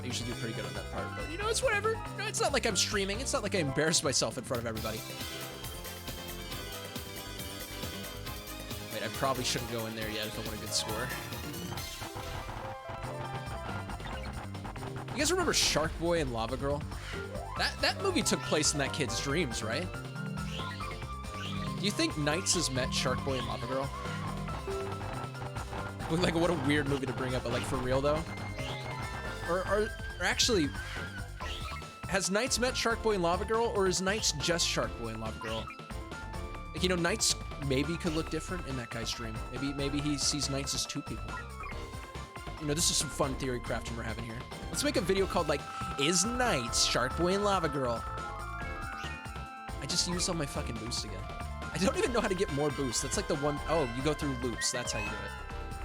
[SPEAKER 2] I usually do pretty good on that part, but you know, it's whatever. No, it's not like I'm streaming. It's not like I embarrassed myself in front of everybody. Wait, I probably shouldn't go in there yet if I want a good score. You guys remember Shark Boy and Lava Girl? That movie took place in that kid's dreams, right? Do you think Knights has met Shark Boy and Lava Girl? Like, what a weird movie to bring up, but like for real though? Or actually, has Knights met Shark Boy and Lava Girl, or is Knights just Shark Boy and Lava Girl? Like, you know, Knights maybe could look different in that guy's dream. Maybe he sees Knights as two people. You know, this is some fun theory crafting we're having here. Let's make a video called, like, Is Knights Shark Boy and Lava Girl? I just used all my fucking boosts again. I don't even know how to get more boosts. That's like the one, oh, you go through loops. That's how you do it.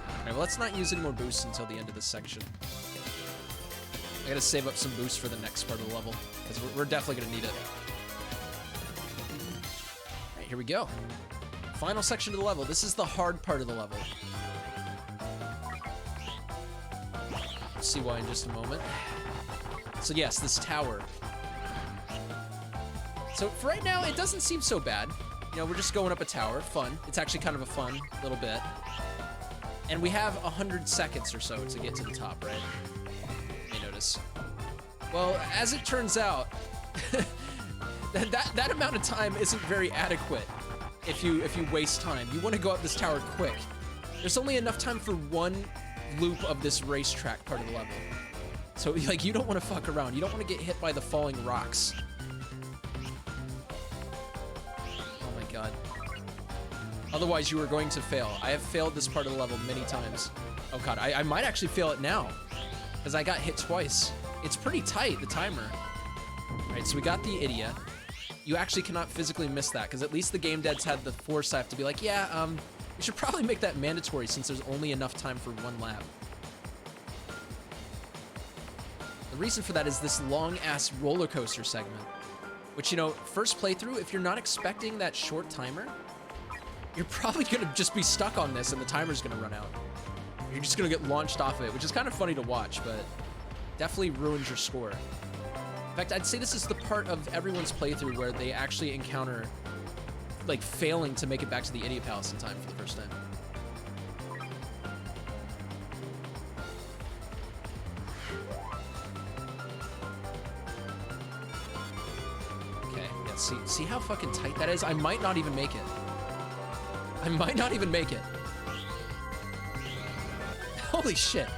[SPEAKER 2] All right, well, let's not use any more boosts until the end of this section. I gotta save up some boosts for the next part of the level, because we're definitely gonna need it. All right, here we go. Final section of the level. This is the hard part of the level. We'll see why in just a moment. So yes, this tower. So for right now, it doesn't seem so bad. You know, we're just going up a tower, fun. It's actually kind of a fun little bit. And we have 100 seconds or so to get to the top, right? You may notice. Well, as it turns out, that amount of time isn't very adequate if you waste time. You want to go up this tower quick. There's only enough time for one loop of this racetrack part of the level. So, like, you don't want to fuck around. You don't want to get hit by the falling rocks. God. Otherwise, you are going to fail. I have failed this part of the level many times. Oh God, I might actually fail it now, because I got hit twice. It's pretty tight, the timer. All right, so we got the idiot. You actually cannot physically miss that, because at least the game devs had the foresight to be like, yeah, we should probably make that mandatory since there's only enough time for one lap. The reason for that is this long-ass roller coaster segment. Which, you know, first playthrough, if you're not expecting that short timer, you're probably gonna just be stuck on this and the timer's gonna run out. You're just gonna get launched off of it, which is kind of funny to watch, but definitely ruins your score. In fact, I'd say this is the part of everyone's playthrough where they actually encounter, like, failing to make it back to the Idiot Palace in time for the first time. See how fucking tight that is? I might not even make it. I might not even make it. Holy shit.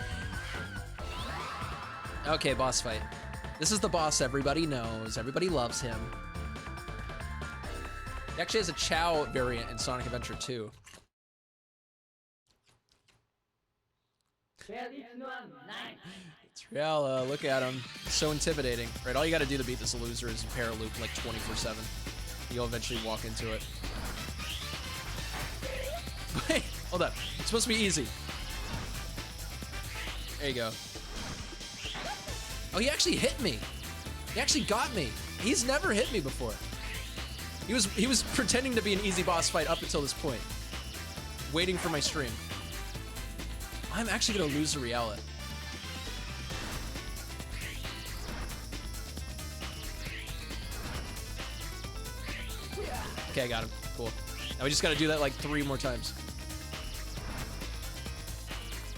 [SPEAKER 2] Okay, boss fight. This is the boss everybody knows. Everybody loves him. He actually has a Chow variant in Sonic Adventure 2. Triala, look at him. So intimidating. Right, all you gotta do to beat this loser is para loop like 24/7. You'll eventually walk into it. Wait, hold up. It's supposed to be easy. There you go. Oh, he actually hit me. He actually got me. He's never hit me before. He was pretending to be an easy boss fight up until this point. Waiting for my stream. I'm actually gonna lose to Riella. Okay, I got him. Cool. Now we just gotta do that like 3 more times.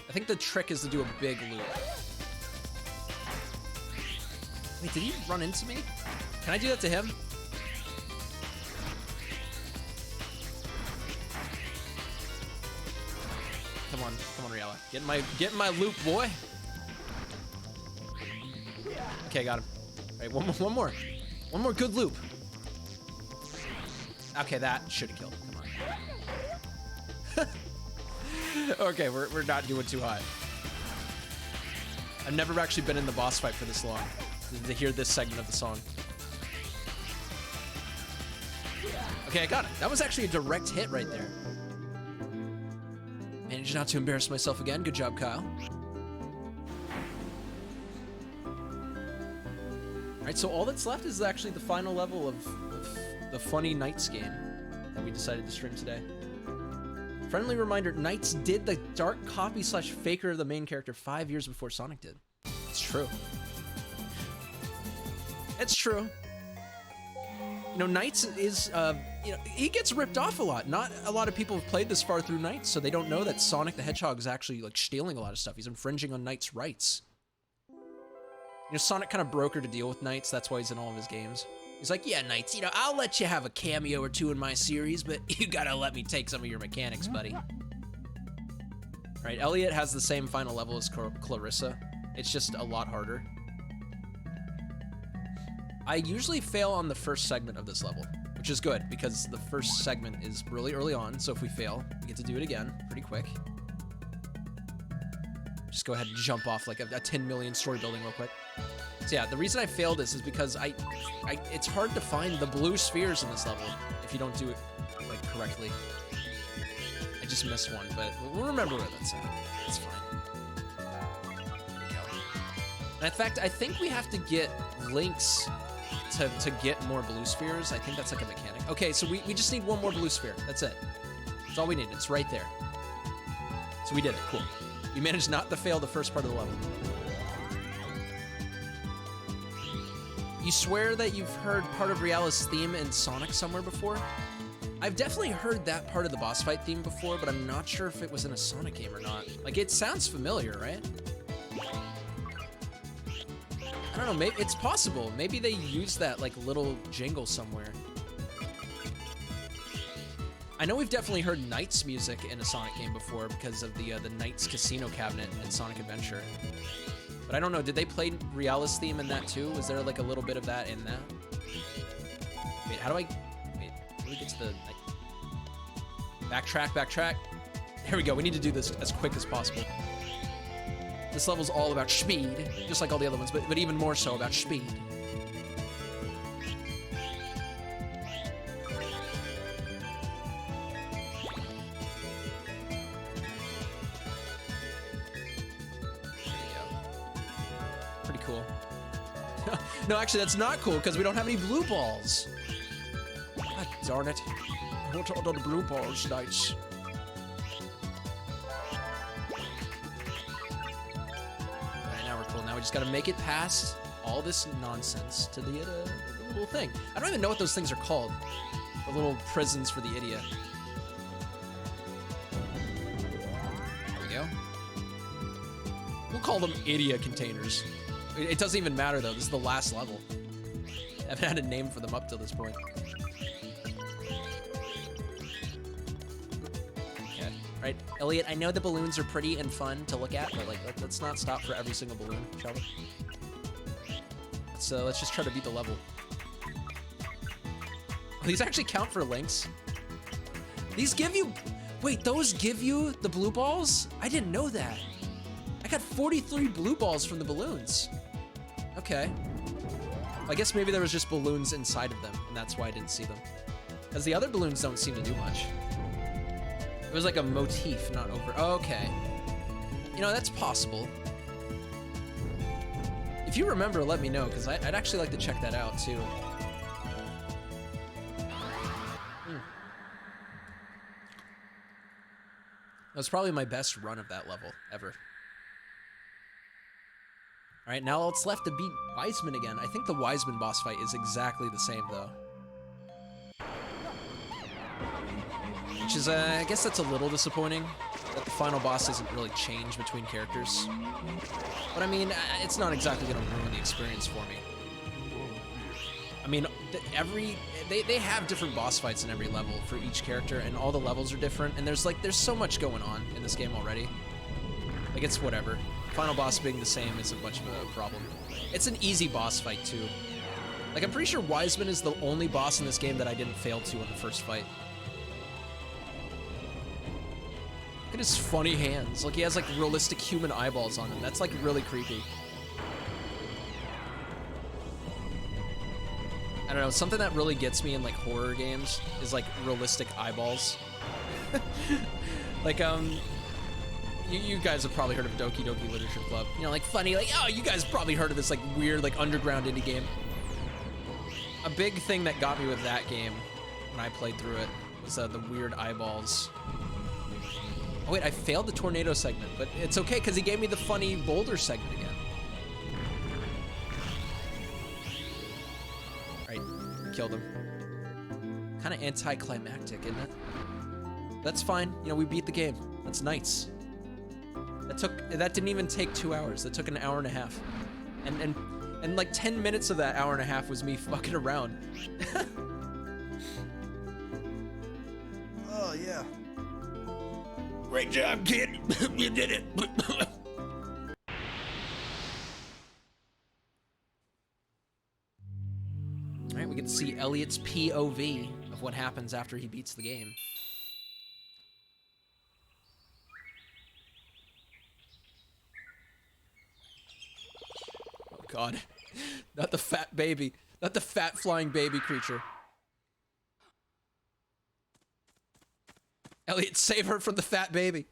[SPEAKER 2] I think the trick is to do a big loop. Wait, did he run into me? Can I do that to him? Come on, Riella. Get in my loop, boy. Okay, got him. All right, one more good loop. Okay, that should have killed him. Come on. Okay, we're not doing too hot. I've never actually been in the boss fight for this long to hear this segment of the song. Okay, I got it. That was actually a direct hit right there. Managed not to embarrass myself again. Good job, Kyle. Alright, so all that's left is actually the final level of the funny Knights game that we decided to stream today. Friendly reminder, Knights did the dark copy / faker of the main character 5 years before Sonic did. It's true. It's true. You know, Knights is, you know, he gets ripped off a lot. Not a lot of people have played this far through Knights, so they don't know that Sonic the Hedgehog is actually, like, stealing a lot of stuff. He's infringing on Knights' rights. You know, Sonic kind of brokered a deal with Knights. That's why he's in all of his games. He's like, yeah, Knights, you know, I'll let you have a cameo or two in my series, but you gotta let me take some of your mechanics, buddy. Right, Elliot has the same final level as Clarissa. It's just a lot harder. I usually fail on the first segment of this level, which is good because the first segment is really early on, so if we fail, we get to do it again pretty quick. Just go ahead and jump off like a 10 million story building real quick. So yeah, the reason I failed this is because it's hard to find the blue spheres in this level if you don't do it like correctly. I just missed one, but we'll remember where that's at. It's fine. There we go. And in fact, I think we have to get links to get more blue spheres. I think that's like a mechanic. Okay, so we just need one more blue sphere. That's it. That's all we need. It's right there. So we did it. Cool. We managed not to fail the first part of the level. You swear that you've heard part of Reala's theme in Sonic somewhere before? I've definitely heard that part of the boss fight theme before, but I'm not sure if it was in a Sonic game or not. Like, it sounds familiar, right? I don't know, maybe it's possible. Maybe they used that, like, little jingle somewhere. I know we've definitely heard Knights music in a Sonic game before because of the Knights Casino cabinet in Sonic Adventure. But I don't know, did they play Reala's theme in that too? Was there like a little bit of that in that? Wait, how do I we get to the... Like, backtrack. There we go, we need to do this as quick as possible. This level's all about speed, just like all the other ones, but even more so about speed. No, actually, that's not cool, because we don't have any blue balls. God darn it. I want all the blue balls, Knights. Alright, now we're cool. Now we just gotta make it past all this nonsense to the little thing. I don't even know what those things are called. The little prisons for the idiot. There we go. We'll call them idiot containers. It doesn't even matter, though. This is the last level. I haven't had a name for them up till this point. Okay. Right, Elliot, I know the balloons are pretty and fun to look at, but like, let's not stop for every single balloon, shall we? Let's just try to beat the level. These actually count for links. These give you... Wait, those give you the blue balls? I didn't know that. I got 43 blue balls from the balloons. Okay. I guess maybe there was just balloons inside of them, and that's why I didn't see them. Because the other balloons don't seem to do much. It was like a motif, not over. Oh, okay. You know, that's possible. If you remember, let me know, because I'd actually like to check that out, too. That was probably my best run of that level, ever. Alright, now it's left to beat Wiseman again. I think the Wiseman boss fight is exactly the same, though. Which is, I guess that's a little disappointing, that the final boss doesn't really change between characters. But I mean, it's not exactly gonna ruin the experience for me. I mean, they have different boss fights in every level for each character, and all the levels are different, and there's so much going on in this game already. Like, it's whatever. Final boss being the same isn't much of a problem. It's an easy boss fight, too. Like, I'm pretty sure Wiseman is the only boss in this game that I didn't fail to in the first fight. Look at his funny hands. Like, he has, like, realistic human eyeballs on him. That's, like, really creepy. I don't know, something that really gets me in, like, horror games is, like, realistic eyeballs. Like, you guys have probably heard of Doki Doki Literature Club. You know, like, funny, like, oh, you guys probably heard of this, like, weird, like, underground indie game. A big thing that got me with that game when I played through it was the weird eyeballs. Oh wait, I failed the tornado segment, but it's okay because he gave me the funny boulder segment again. Alright, killed him. Kind of anticlimactic, isn't it? That's fine. You know, we beat the game. That's nice. That didn't even take 2 hours. That took an hour and a half. And like 10 minutes of that hour and a half was me fucking around. Oh yeah. Great job, kid. You did it. All right, we get to see Elliot's POV of what happens after he beats the game. Oh God, not the fat baby, not the fat flying baby creature. Elliot, save her from the fat baby.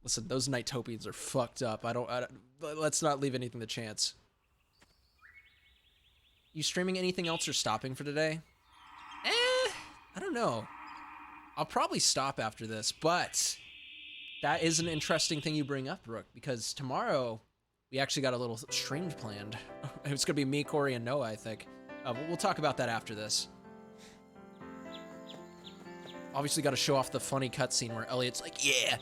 [SPEAKER 2] Listen, those Nightopians are fucked up. I don't, let's not leave anything to chance. You streaming anything else or stopping for today? I don't know. I'll probably stop after this, but that is an interesting thing you bring up, Rook, because tomorrow we actually got a little stream planned. It's gonna be me, Corey, and Noah, I think. We'll talk about that after this. Obviously got to show off the funny cutscene where Elliot's like, yeah,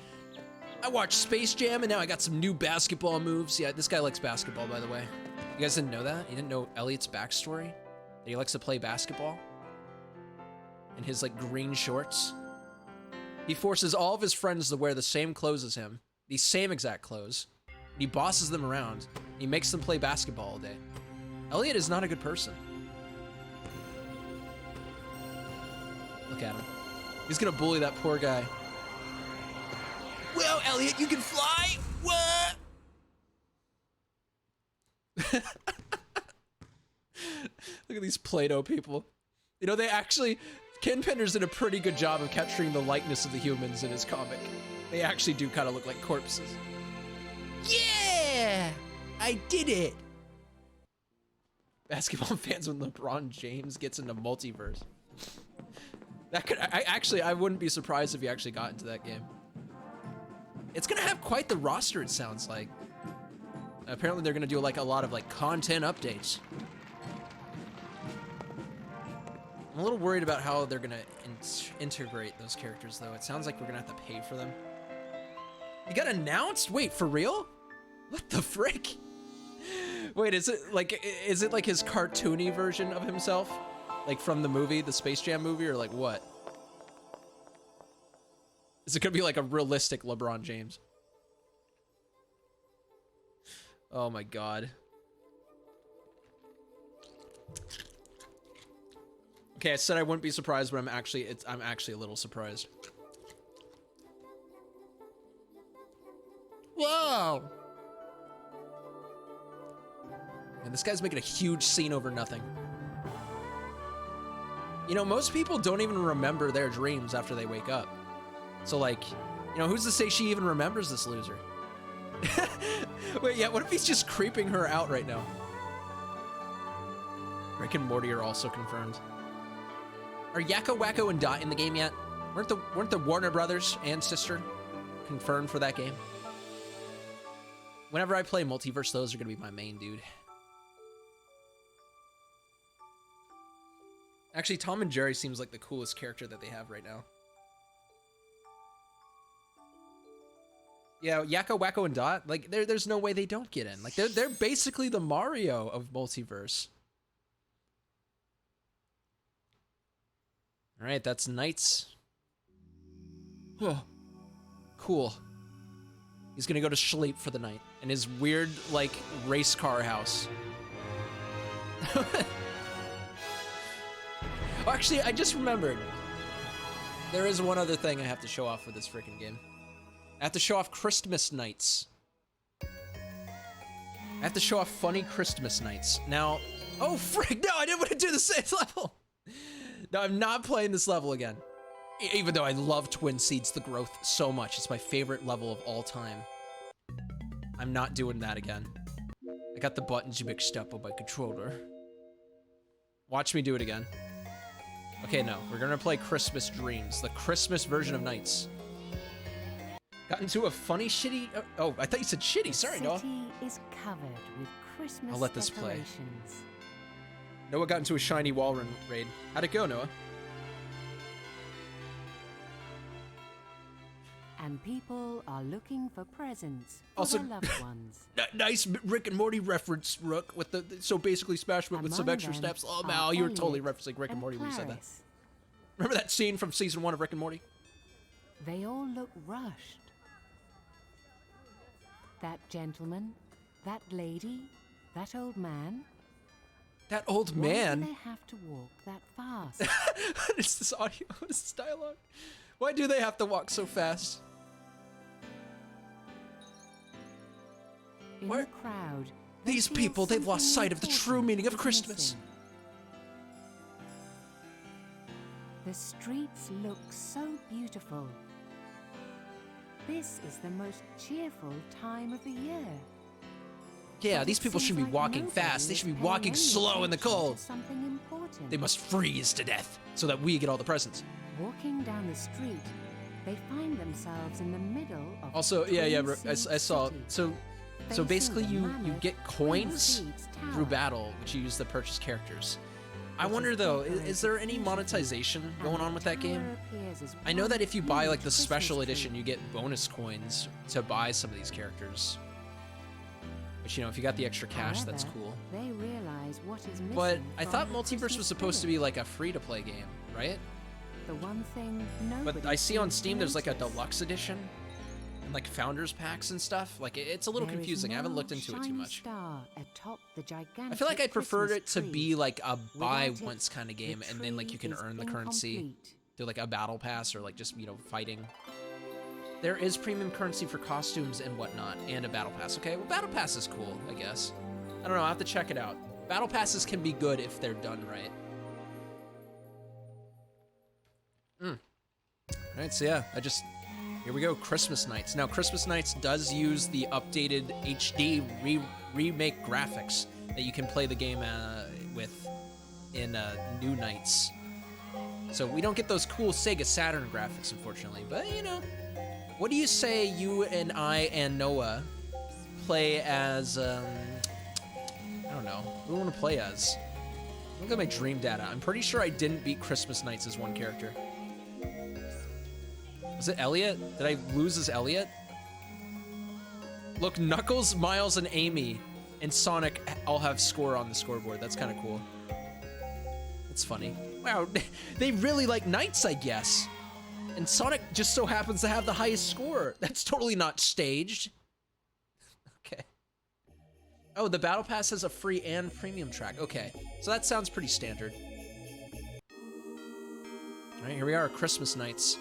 [SPEAKER 2] I watched Space Jam and now I got some new basketball moves. Yeah, this guy likes basketball, by the way. You guys didn't know that? You didn't know Elliot's backstory? That he likes to play basketball? In his, like, green shorts? He forces all of his friends to wear the same clothes as him. These same exact clothes. And he bosses them around. He makes them play basketball all day. Elliot is not a good person. Look at him. He's gonna bully that poor guy. Well, Elliot, you can fly? What? Look at these Play-Doh people. You know, they actually... Ken Penders did a pretty good job of capturing the likeness of the humans in his comic. They actually do kind of look like corpses. Yeah! I did it! Basketball fans when LeBron James gets into multiverse. That could, I wouldn't be surprised if he actually got into that game. It's gonna have quite the roster, it sounds like. Apparently they're gonna do like a lot of like content updates. I'm a little worried about how they're gonna integrate those characters though. It sounds like we're gonna have to pay for them. He got announced? Wait, for real? What the frick? Wait, is it like his cartoony version of himself? Like from the movie, the Space Jam movie, or like what? Is it gonna be like a realistic LeBron James? Oh my God. Okay, I said I wouldn't be surprised, but I'm actually a little surprised. Whoa! And this guy's making a huge scene over nothing. You know, most people don't even remember their dreams after they wake up. So like, you know, who's to say she even remembers this loser? Wait, yeah, what if he's just creeping her out right now? Rick and Morty are also confirmed. Are Yakko, Wacko, and Dot in the game yet? Weren't the Warner Brothers and sister confirmed for that game? Whenever I play Multiverse, those are gonna be my main dude. Actually, Tom and Jerry seems like the coolest character that they have right now. Yeah, Yakko, Wacko, and Dot, like, there's no way they don't get in. Like, they're basically the Mario of Multiverse. All right, that's Knights. Oh, cool. He's gonna go to sleep for the night in his weird, like, race car house. Oh, actually, I just remembered. There is one other thing I have to show off for this freaking game. I have to show off Christmas nights. I have to show off funny Christmas nights. Now, oh frick, no, I didn't want to do the same level. No, I'm not playing this level again. Even though I love Twin Seeds the Growth so much. It's my favorite level of all time. I'm not doing that again. I got the buttons mixed up on my controller. Watch me do it again. Okay, no. We're gonna play Christmas Dreams, the Christmas version of Nights. Got into a funny, shitty... Oh, I thought you said shitty. Sorry, Noah.
[SPEAKER 3] The city is covered with Christmas
[SPEAKER 2] I'll let this play.
[SPEAKER 3] decorations.
[SPEAKER 2] Noah got into a shiny wall raid. How'd it go, Noah?
[SPEAKER 3] And people are looking for presents for
[SPEAKER 2] Also-
[SPEAKER 3] their loved ones.
[SPEAKER 2] Nice Rick and Morty reference, Rook, with the so basically Smash Bros. With some
[SPEAKER 3] Among
[SPEAKER 2] extra
[SPEAKER 3] them
[SPEAKER 2] steps. Oh,
[SPEAKER 3] are
[SPEAKER 2] Mal, you were totally
[SPEAKER 3] Elliot
[SPEAKER 2] referencing Rick and
[SPEAKER 3] and
[SPEAKER 2] Morty when you said that.
[SPEAKER 3] Clarice.
[SPEAKER 2] Remember that scene from season 1 of Rick and Morty?
[SPEAKER 3] They all look rushed. That gentleman, that lady, that old man.
[SPEAKER 2] That old
[SPEAKER 3] Why
[SPEAKER 2] man.
[SPEAKER 3] do they have to walk that fast?
[SPEAKER 2] What is this audio? What is this dialogue? Why do they have to walk so fast?
[SPEAKER 3] In
[SPEAKER 2] Where-
[SPEAKER 3] the crowd, they
[SPEAKER 2] These
[SPEAKER 3] feel
[SPEAKER 2] people, they've lost
[SPEAKER 3] something
[SPEAKER 2] sight of the true
[SPEAKER 3] important
[SPEAKER 2] meaning of
[SPEAKER 3] is
[SPEAKER 2] Christmas.
[SPEAKER 3] missing. The streets look so beautiful. This is the most cheerful time of the year.
[SPEAKER 2] Yeah,
[SPEAKER 3] But
[SPEAKER 2] these
[SPEAKER 3] it
[SPEAKER 2] people
[SPEAKER 3] seems
[SPEAKER 2] should be
[SPEAKER 3] like
[SPEAKER 2] walking
[SPEAKER 3] nobody
[SPEAKER 2] fast. They
[SPEAKER 3] is
[SPEAKER 2] should be
[SPEAKER 3] paying
[SPEAKER 2] walking
[SPEAKER 3] any
[SPEAKER 2] slow in the
[SPEAKER 3] attention to
[SPEAKER 2] cold.
[SPEAKER 3] Something important.
[SPEAKER 2] They must freeze to death so that we get all the presents.
[SPEAKER 3] Walking down the street, they find themselves in the middle of
[SPEAKER 2] Also, yeah,
[SPEAKER 3] Twin
[SPEAKER 2] I
[SPEAKER 3] Seas
[SPEAKER 2] saw.
[SPEAKER 3] City,
[SPEAKER 2] So
[SPEAKER 3] facing
[SPEAKER 2] basically,
[SPEAKER 3] the
[SPEAKER 2] you
[SPEAKER 3] mammoth
[SPEAKER 2] get
[SPEAKER 3] Twin
[SPEAKER 2] coins
[SPEAKER 3] Seas
[SPEAKER 2] through
[SPEAKER 3] Tower.
[SPEAKER 2] battle, which you use to purchase characters. I
[SPEAKER 3] It
[SPEAKER 2] wonder
[SPEAKER 3] is
[SPEAKER 2] though,
[SPEAKER 3] decorated
[SPEAKER 2] is there any
[SPEAKER 3] beautifully,
[SPEAKER 2] monetization
[SPEAKER 3] and
[SPEAKER 2] going
[SPEAKER 3] the
[SPEAKER 2] on with that game?
[SPEAKER 3] tower appears as
[SPEAKER 2] I know
[SPEAKER 3] one
[SPEAKER 2] that if you buy like the
[SPEAKER 3] huge
[SPEAKER 2] special
[SPEAKER 3] Christmas
[SPEAKER 2] edition,
[SPEAKER 3] tree.
[SPEAKER 2] you get bonus coins to buy some of these characters. Which, you know, if you got the extra cash, that's
[SPEAKER 3] However,
[SPEAKER 2] cool.
[SPEAKER 3] They realize what is missing
[SPEAKER 2] But I
[SPEAKER 3] from
[SPEAKER 2] thought
[SPEAKER 3] the
[SPEAKER 2] Multiverse was
[SPEAKER 3] Christmas
[SPEAKER 2] supposed to be
[SPEAKER 3] spirit.
[SPEAKER 2] like a free-to-play game, right?
[SPEAKER 3] The one thing nobody
[SPEAKER 2] But I see on
[SPEAKER 3] seems to
[SPEAKER 2] Steam there's like a
[SPEAKER 3] notice.
[SPEAKER 2] deluxe edition and like founders packs and stuff. Like it's a little
[SPEAKER 3] There is
[SPEAKER 2] confusing. I haven't
[SPEAKER 3] no
[SPEAKER 2] looked into it too
[SPEAKER 3] shiny
[SPEAKER 2] much.
[SPEAKER 3] star atop the gigantic
[SPEAKER 2] I feel like I preferred it
[SPEAKER 3] Christmas
[SPEAKER 2] to
[SPEAKER 3] tree.
[SPEAKER 2] be like a buy
[SPEAKER 3] Without it,
[SPEAKER 2] once kind of
[SPEAKER 3] the
[SPEAKER 2] game, and then like you
[SPEAKER 3] tree
[SPEAKER 2] can
[SPEAKER 3] is
[SPEAKER 2] earn the currency
[SPEAKER 3] incomplete.
[SPEAKER 2] through like a battle pass or like just, you know, fighting. There is premium currency for costumes and whatnot, and a battle pass. Okay, well, battle pass is cool, I guess. I don't know. I will have to check it out. Battle passes can be good if they're done right. All right, so yeah, here we go, Christmas Nights. Now, Christmas Nights does use the updated HD remake graphics that you can play the game with in New Nights. So we don't get those cool Sega Saturn graphics, unfortunately. But, you know, what do you say you and I and Noah play as, I don't know, who do we want to play as? Look at my dream data. I'm pretty sure I didn't beat Christmas Nights as one character. Was it Elliot? Did I lose as Elliot? Look, Knuckles, Miles, and Amy and Sonic all have score on the scoreboard. That's kind of cool. It's funny. Wow, they really like Knights, I guess. And Sonic just so happens to have the highest score. That's totally not staged. Okay. Oh, the Battle Pass has a free and premium track. Okay, so that sounds pretty standard. All right, here we are, Christmas Nights.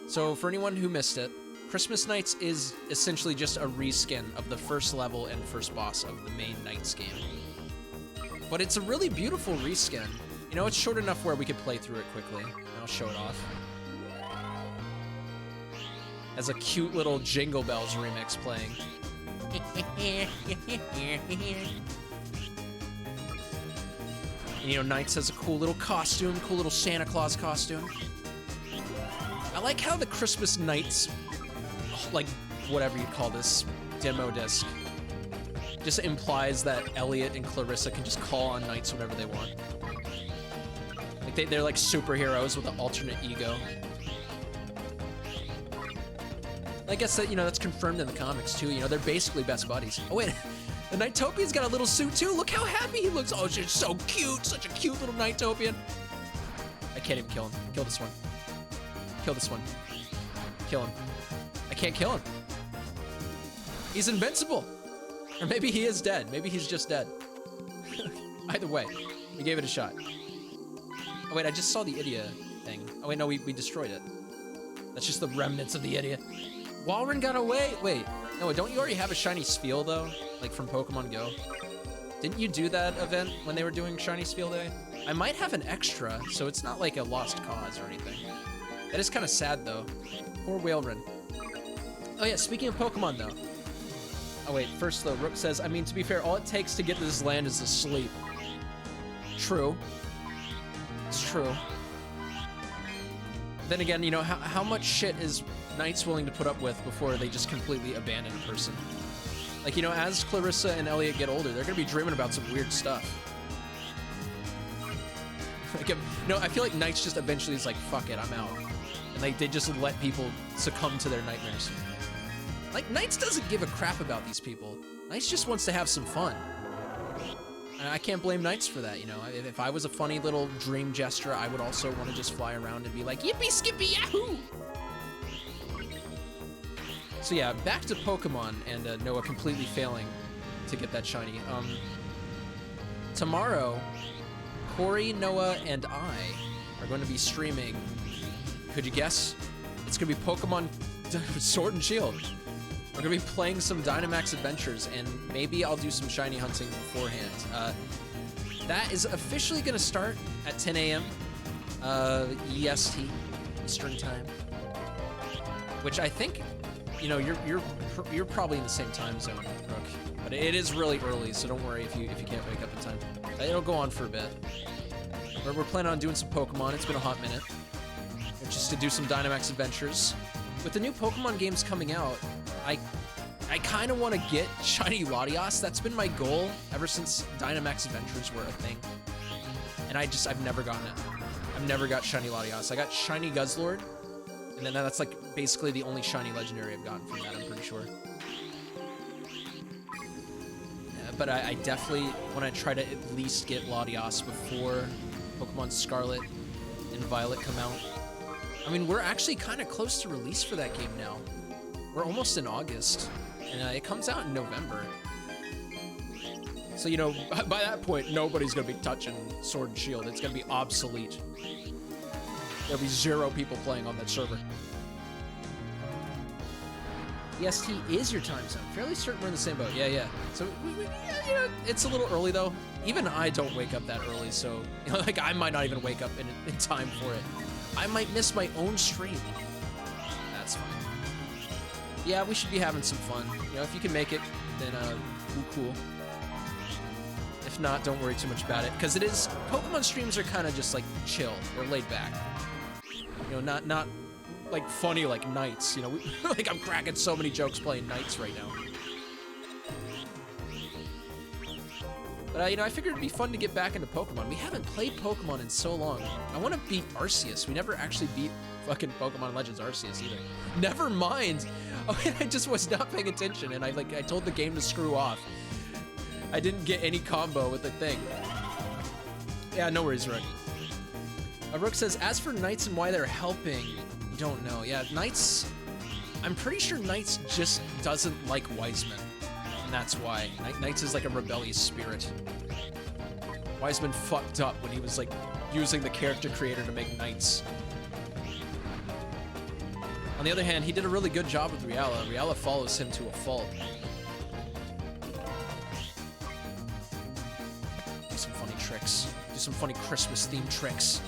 [SPEAKER 2] So for anyone who missed it, Christmas Nights is essentially just a reskin of the first level and first boss of the main Nights game. But it's a really beautiful reskin. You know, it's short enough where we could play through it quickly. I'll show it off. As a cute little Jingle Bells remix playing. And, you know, Nights has a cool little costume, cool little Santa Claus costume. I like how the Christmas Nights, like, whatever you call this, demo disc, just implies that Elliot and Clarissa can just call on Nights whenever they want. Like, they're like superheroes with an alternate ego. I guess that, you know, that's confirmed in the comics, too. You know, they're basically best buddies. Oh, wait. The Nightopian's got a little suit, too. Look how happy he looks. Oh, she's so cute. Such a cute little Nightopian. I can't even kill him. Kill this one. Kill this one. Kill him. I can't kill him. He's invincible. Or maybe he is dead. Maybe he's just dead. Either way, we gave it a shot. Oh, wait, I just saw the Idia thing. Oh, wait, no, we destroyed it. That's just the remnants of the Idia. Walren got away. Wait, no, don't you already have a shiny Spheal, though? Like from Pokemon Go? Didn't you do that event when they were doing Shiny Spheal Day? I might have an extra, so it's not like a lost cause or anything. That is kind of sad, though. Poor Whaleren. Oh, yeah, speaking of Pokemon, though. Oh, wait, first, though, Rook says, I mean, to be fair, all it takes to get to this land is to sleep. true. It's true. Then again, you know, how much shit is Knights willing to put up with before they just completely abandon a person? Like, you know, as Clarissa and Elliot get older, they're gonna be dreaming about some weird stuff. Like, no, I feel like Knights just eventually is like, fuck it, I'm out. And like, they just let people succumb to their nightmares. Like, Knights doesn't give a crap about these people. Knights just wants to have some fun. And I can't blame Knights for that, you know? If I was a funny little dream gesture, I would also want to just fly around and be like, yippee skippy yahoo! So yeah, back to Pokemon and Noah completely failing to get that shiny. Tomorrow, Corey, Noah, and I are going to be streaming. Could you guess? It's going to be Pokemon Sword and Shield. We're going to be playing some Dynamax Adventures, and maybe I'll do some shiny hunting beforehand. That is officially going to start at 10 a.m. EST, Eastern Time. Which I think, you know, you're probably in the same time zone, Rook. But it is really early, so don't worry if you can't wake up in time. It'll go on for a bit. We're planning on doing some Pokemon. It's been a hot minute. Just to do some Dynamax Adventures. With the new Pokemon games coming out, I kind of want to get shiny Latias. That's been my goal ever since Dynamax Adventures were a thing. And I've never gotten it. I've never got shiny Latias. I got shiny Guzzlord, and then that's like basically the only shiny legendary I've gotten from that, I'm pretty sure. But I definitely want to try to at least get Latias before Pokemon Scarlet and Violet come out. I mean, we're actually kind of close to release for that game now. We're almost in August, and it comes out in November. So, you know, by that point, nobody's going to be touching Sword and Shield. It's going to be obsolete. There'll be 0 people playing on that server. EST is your time zone. Fairly certain we're in the same boat. Yeah. So, yeah, you know, it's a little early, though. Even I don't wake up that early, so, you know, like, I might not even wake up in time for it. I might miss my own stream. That's fine. Yeah, we should be having some fun. You know, if you can make it, then cool. If not, don't worry too much about it, because Pokemon streams are kind of just like chill. They're laid back. You know, not like funny like Knights. You know, like I'm cracking so many jokes playing Knights right now. But, you know, I figured it'd be fun to get back into Pokemon. We haven't played Pokemon in so long. I want to beat Arceus. We never actually beat fucking Pokemon Legends Arceus either. Never mind. Oh, I just was not paying attention, and I told the game to screw off. I didn't get any combo with the thing. Yeah, no worries, Rook. Rook says, as for Knights and why they're helping, don't know. Yeah, Knights... I'm pretty sure Knights just doesn't like Wiseman. That's why. Knights is like a rebellious spirit. Wiseman fucked up when he was like using the character creator to make Knights. On the other hand, he did a really good job with Rialla. Rialla follows him to a fault. Do some funny tricks. Do some funny Christmas themed tricks.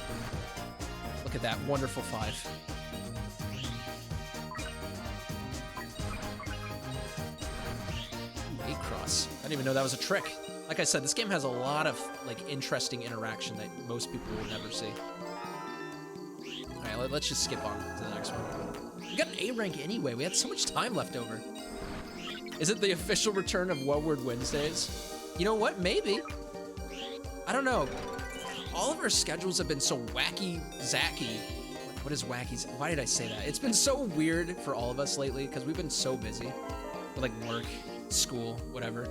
[SPEAKER 2] Look at that wonderful 5. Cross. I didn't even know that was a trick. Like I said, this game has a lot of like interesting interaction that most people will never see. Alright, let's just skip on to the next one. We got an A rank anyway. We had so much time left over. Is it the official return of Word Wednesdays? You know what? Maybe. I don't know. All of our schedules have been so wacky-zacky. What is wacky? Why did I say that? It's been so weird for all of us lately because we've been so busy with like work, school, whatever.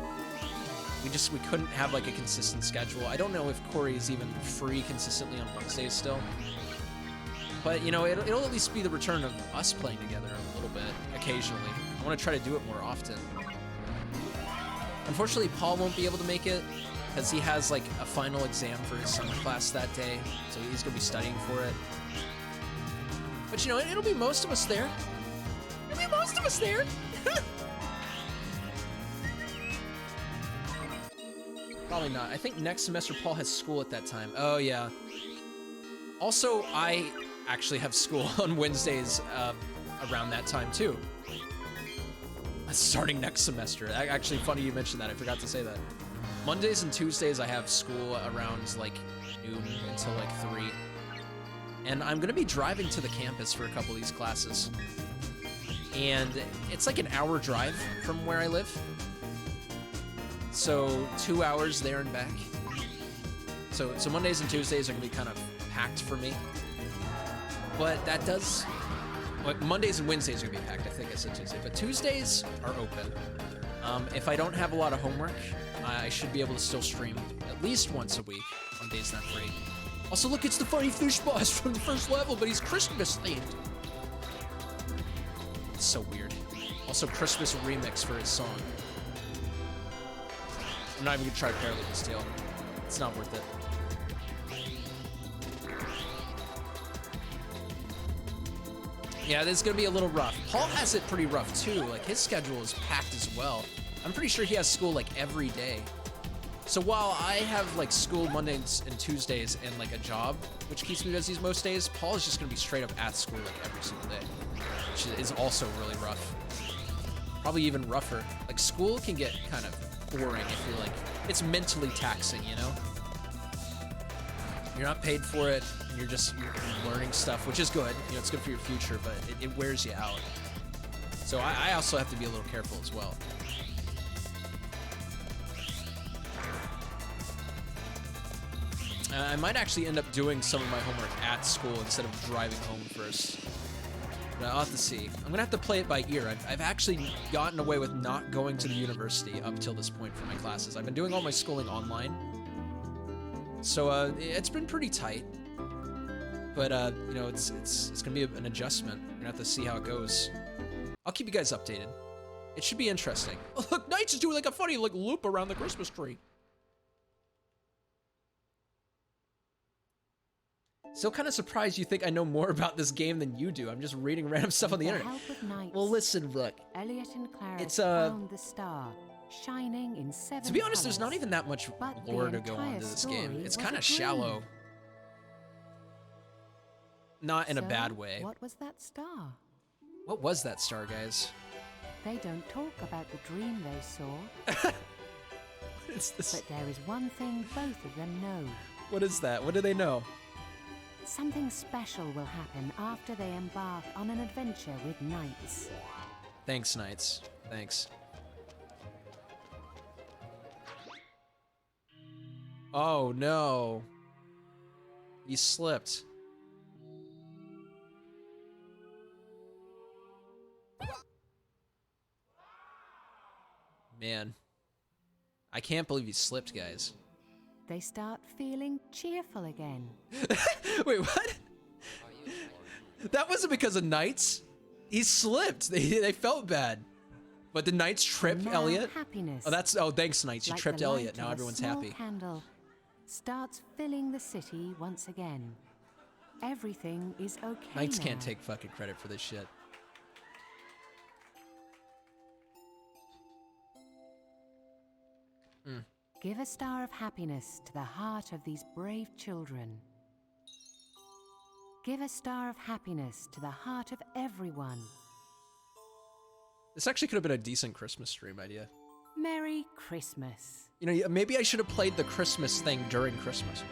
[SPEAKER 2] We couldn't have like a consistent schedule. I don't know if Corey is even free consistently on Wednesdays still. But, you know, it'll at least be the return of us playing together a little bit, occasionally. I want to try to do it more often. Unfortunately, Paul won't be able to make it because he has like a final exam for his summer class that day, so he's gonna be studying for it. But, you know, it'll be most of us there. It'll be most of us there. Probably not. I think next semester Paul has school at that time. Oh, yeah. Also, I actually have school on Wednesdays around that time, too. Starting next semester. Actually, funny you mentioned that. I forgot to say that. Mondays and Tuesdays I have school around like noon until like 3. And I'm gonna be driving to the campus for a couple of these classes. And it's like an hour drive from where I live. So 2 hours there and back. So Mondays and Tuesdays are gonna be kind of packed for me. But that does, like Mondays and Wednesdays are gonna be packed, I think I said Tuesday. But Tuesdays are open. If I don't have a lot of homework, I should be able to still stream at least once a week on days not free. Also, look, it's the funny fish boss from the first level, but he's Christmas themed. It's so weird. Also, Christmas remix for his song. I'm not even gonna try to parallel this deal. It's not worth it. Yeah, this is gonna be a little rough. Paul has it pretty rough too. Like his schedule is packed as well. I'm pretty sure he has school like every day. So while I have like school Mondays and Tuesdays and like a job, which keeps me busy most days, Paul is just gonna be straight up at school like every single day, which is also really rough. Probably even rougher. Like school can get kind of boring if you're like, it's mentally taxing, you know? You're not paid for it, and you're learning stuff, which is good. You know, it's good for your future, but it wears you out. So I also have to be a little careful as well. I might actually end up doing some of my homework at school instead of driving home first. But I'll have to see. I'm gonna have to play it by ear. I've actually gotten away with not going to the university up till this point for my classes. I've been doing all my schooling online. So it's been pretty tight. But you know, it's gonna be an adjustment. We're gonna have to see how it goes. I'll keep you guys updated. It should be interesting. Oh, look, NiGHTS is doing like a funny like loop around the Christmas tree. Still kind of surprised you think I know more about this game than you do. I'm just reading random stuff on the internet. Well, listen, look.
[SPEAKER 3] Elliot and Clara
[SPEAKER 2] It's
[SPEAKER 3] found the star, shining in 7
[SPEAKER 2] to be honest, there's
[SPEAKER 3] colours.
[SPEAKER 2] not even that much
[SPEAKER 3] But
[SPEAKER 2] lore
[SPEAKER 3] the
[SPEAKER 2] to go on to
[SPEAKER 3] entire
[SPEAKER 2] this game.
[SPEAKER 3] story
[SPEAKER 2] It's
[SPEAKER 3] was
[SPEAKER 2] kind
[SPEAKER 3] a
[SPEAKER 2] of
[SPEAKER 3] dream.
[SPEAKER 2] shallow. Not in a
[SPEAKER 3] So,
[SPEAKER 2] bad way.
[SPEAKER 3] What was that star?
[SPEAKER 2] What was that star, guys?
[SPEAKER 3] They don't talk about the dream they saw,
[SPEAKER 2] What is this?
[SPEAKER 3] but there is one thing both of them know.
[SPEAKER 2] What is that? What do they know?
[SPEAKER 3] Something special will happen after they embark on an adventure with knights.
[SPEAKER 2] Thanks, Knights. Thanks. Oh, no. You slipped. Man. I can't believe you slipped, guys.
[SPEAKER 3] They start feeling cheerful again.
[SPEAKER 2] Wait, what? That wasn't because of Knights. He slipped. They felt bad. But the Knights tripped
[SPEAKER 3] Now
[SPEAKER 2] Elliot?
[SPEAKER 3] happiness,
[SPEAKER 2] Oh, thanks, Knights. You
[SPEAKER 3] like
[SPEAKER 2] tripped
[SPEAKER 3] the
[SPEAKER 2] Elliot.
[SPEAKER 3] light
[SPEAKER 2] Now
[SPEAKER 3] of a
[SPEAKER 2] everyone's
[SPEAKER 3] small
[SPEAKER 2] happy.
[SPEAKER 3] Candle starts filling the city once again. Everything is okay
[SPEAKER 2] Knights
[SPEAKER 3] now.
[SPEAKER 2] can't take fucking credit for this shit.
[SPEAKER 3] Give a star of happiness to the heart of these brave children. Give a star of happiness to the heart of everyone.
[SPEAKER 2] This actually could have been a decent Christmas stream idea.
[SPEAKER 3] Merry Christmas.
[SPEAKER 2] You know, maybe I should have played the Christmas thing during Christmas.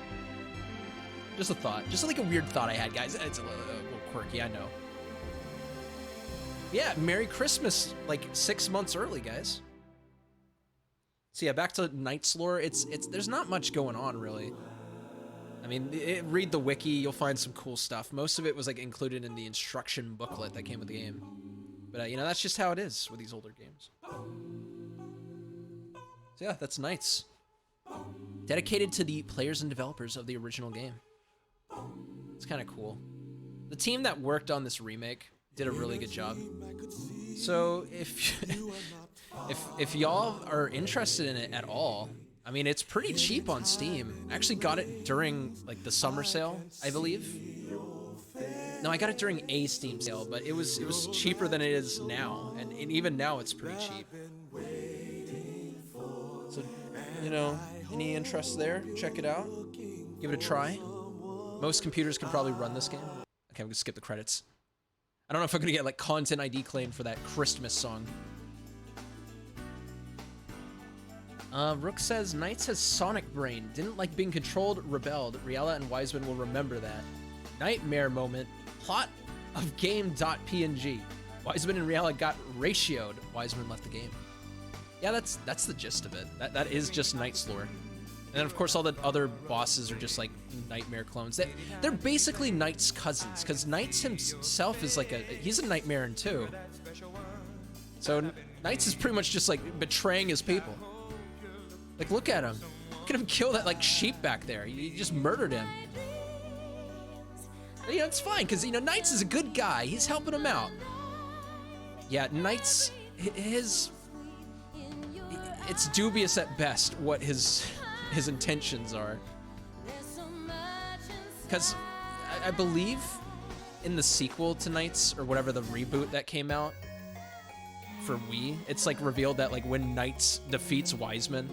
[SPEAKER 2] Just a thought. Just like a weird thought I had, guys. It's a little quirky, I know. Yeah, Merry Christmas, like 6 months early, guys. So yeah, back to Knights lore. There's not much going on, really. I mean, read the wiki, you'll find some cool stuff. Most of it was like included in the instruction booklet that came with the game. But you know, that's just how it is with these older games. So yeah, that's Knights. Dedicated to the players and developers of the original game. It's kind of cool. The team that worked on this remake did a really good job. So if y'all are interested in it at all, I mean, it's pretty cheap on Steam. I actually got it during like the summer sale, I believe. No, I got it during a Steam sale, but it was cheaper than it is now, and even now it's pretty cheap. So, you know, any interest there? Check it out. Give it a try. Most computers can probably run this game. Okay, I'm gonna skip the credits. I don't know if I'm gonna get like content ID claim for that Christmas song. Rook says, Knights has Sonic brain. Didn't like being controlled, rebelled. Riella and Wiseman will remember that. Nightmare moment. Plot of game.png. Wiseman and Riella got ratioed. Wiseman left the game. Yeah, that's the gist of it. That is just Knights lore. And then, of course, all the other bosses are just, like, Nightmare clones. They're basically Knights' cousins, because Knights himself is, like, he's a Nightmare in too. So, Knights is pretty much just, like, betraying his people. Like, look at him. Look at him kill that, like, sheep back there. You just murdered him. You know, it's fine, because, you know, Knights is a good guy. He's helping him out. Yeah, Knights, it's dubious at best what his intentions are. Because I believe in the sequel to Knights, or whatever the reboot that came out for Wii, it's like revealed that like when Knights defeats Wiseman,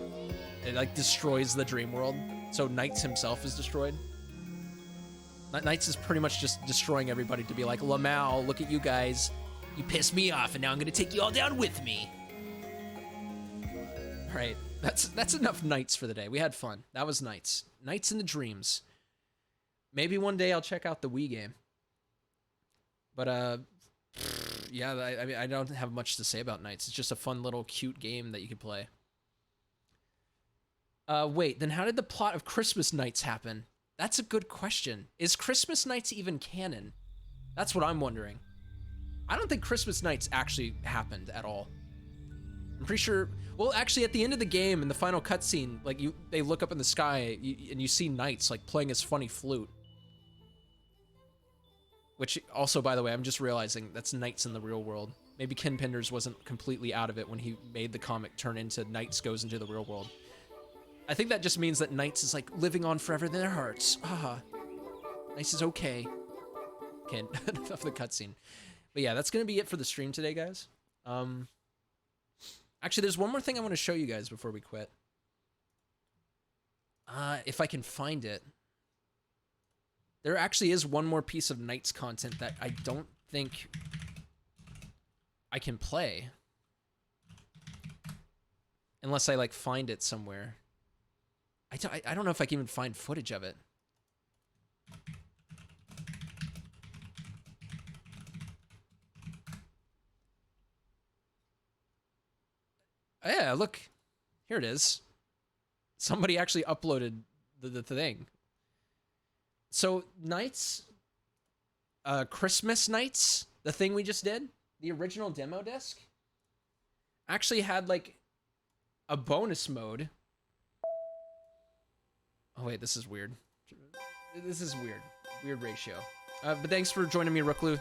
[SPEAKER 2] it like destroys the dream world. So Knights himself is destroyed. Knights is pretty much just destroying everybody to be like, Lamau, look at you guys. You pissed me off and now I'm gonna take you all down with me. All right. That's enough Knights for the day. We had fun. That was Knights. Knights in the Dreams. Maybe one day I'll check out the Wii game. But yeah, I mean I don't have much to say about Knights. It's just a fun little cute game that you could play. Wait, then how did the plot of Christmas Nights happen? That's a good question. Is Christmas Nights even canon? That's what I'm wondering. I don't think Christmas Nights actually happened at all. I'm pretty sure. Well, actually, at the end of the game, in the final cutscene, like they look up in the sky and you see Knights like playing his funny flute. Which also, by the way, I'm just realizing that's Knights in the real world. Maybe Ken Penders wasn't completely out of it when he made the comic turn into Knights goes into the real world. I think that just means that Knights is like living on forever in their hearts. Haha. Knights is okay. Okay, enough of the cutscene. But yeah, that's gonna be it for the stream today, guys. Actually, there's one more thing I want to show you guys before we quit. If I can find it. There actually is one more piece of Knights content that I don't think I can play. Unless I, like, find it somewhere. I don't know if I can even find footage of it. Oh, yeah, look. Here it is. Somebody actually uploaded the thing. So, Knights, Christmas Nights, the thing we just did, the original demo disc, actually had, like, a bonus mode. Oh, wait, this is weird. This is weird. Weird ratio. But thanks for joining me, Rooklu.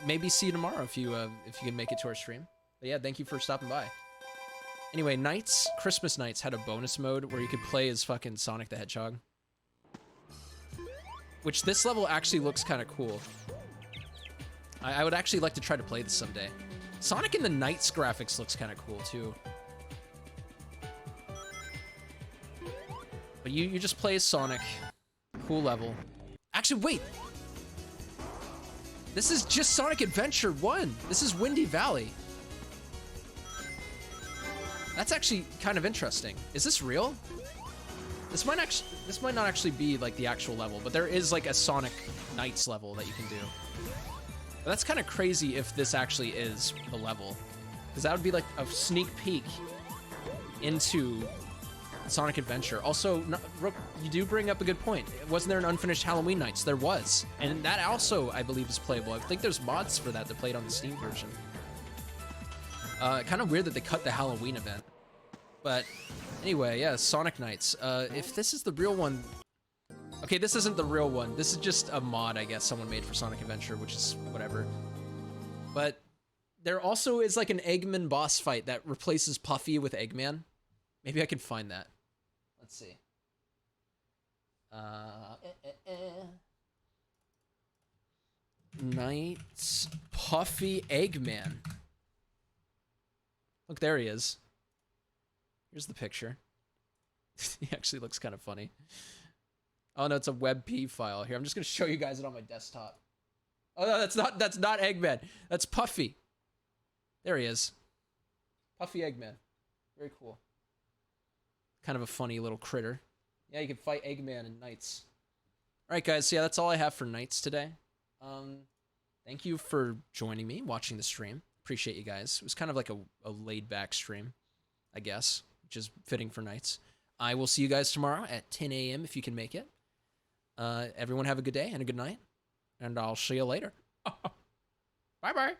[SPEAKER 2] Maybe see you tomorrow if you can make it to our stream. But yeah, thank you for stopping by. Anyway, Knights, Christmas Nights had a bonus mode where you could play as fucking Sonic the Hedgehog. Which this level actually looks kind of cool. I would actually like to try to play this someday. Sonic in the Knights graphics looks kind of cool too. But you just play as Sonic. Cool level. Actually, wait! This is just Sonic Adventure 1! This is Windy Valley. That's actually kind of interesting. Is this real? This might not actually be like the actual level, but there is like a Sonic Knights level that you can do. But that's kind of crazy if this actually is the level, because that would be like a sneak peek into Sonic Adventure. Also, Rook, you do bring up a good point. Wasn't there an unfinished Halloween Nights? There was, and that also I believe is playable. I think there's mods for that played on the Steam version. Kind of weird that they cut the Halloween event. But anyway, yeah, Sonic Nights. If this is the real one... Okay, this isn't the real one. This is just a mod, I guess, someone made for Sonic Adventure, which is whatever. But there also is like an Eggman boss fight that replaces Puffy with Eggman. Maybe I can find that. Let's see. Nights Puffy Eggman. Look, there he is. Here's the picture. He actually looks kind of funny. Oh no, it's a WebP file. Here, I'm just gonna show you guys it on my desktop. Oh no, that's not Eggman. That's Puffy. There he is. Puffy Eggman. Very cool. Kind of a funny little critter. Yeah, you can fight Eggman and Knights. All right, guys. So yeah, that's all I have for Knights today. Thank you for joining me, watching the stream. Appreciate you guys. It was kind of like a laid-back stream, I guess, which is fitting for Knights. I will see you guys tomorrow at 10 a.m. if you can make it. Everyone have a good day and a good night, and I'll see you later. Bye-bye.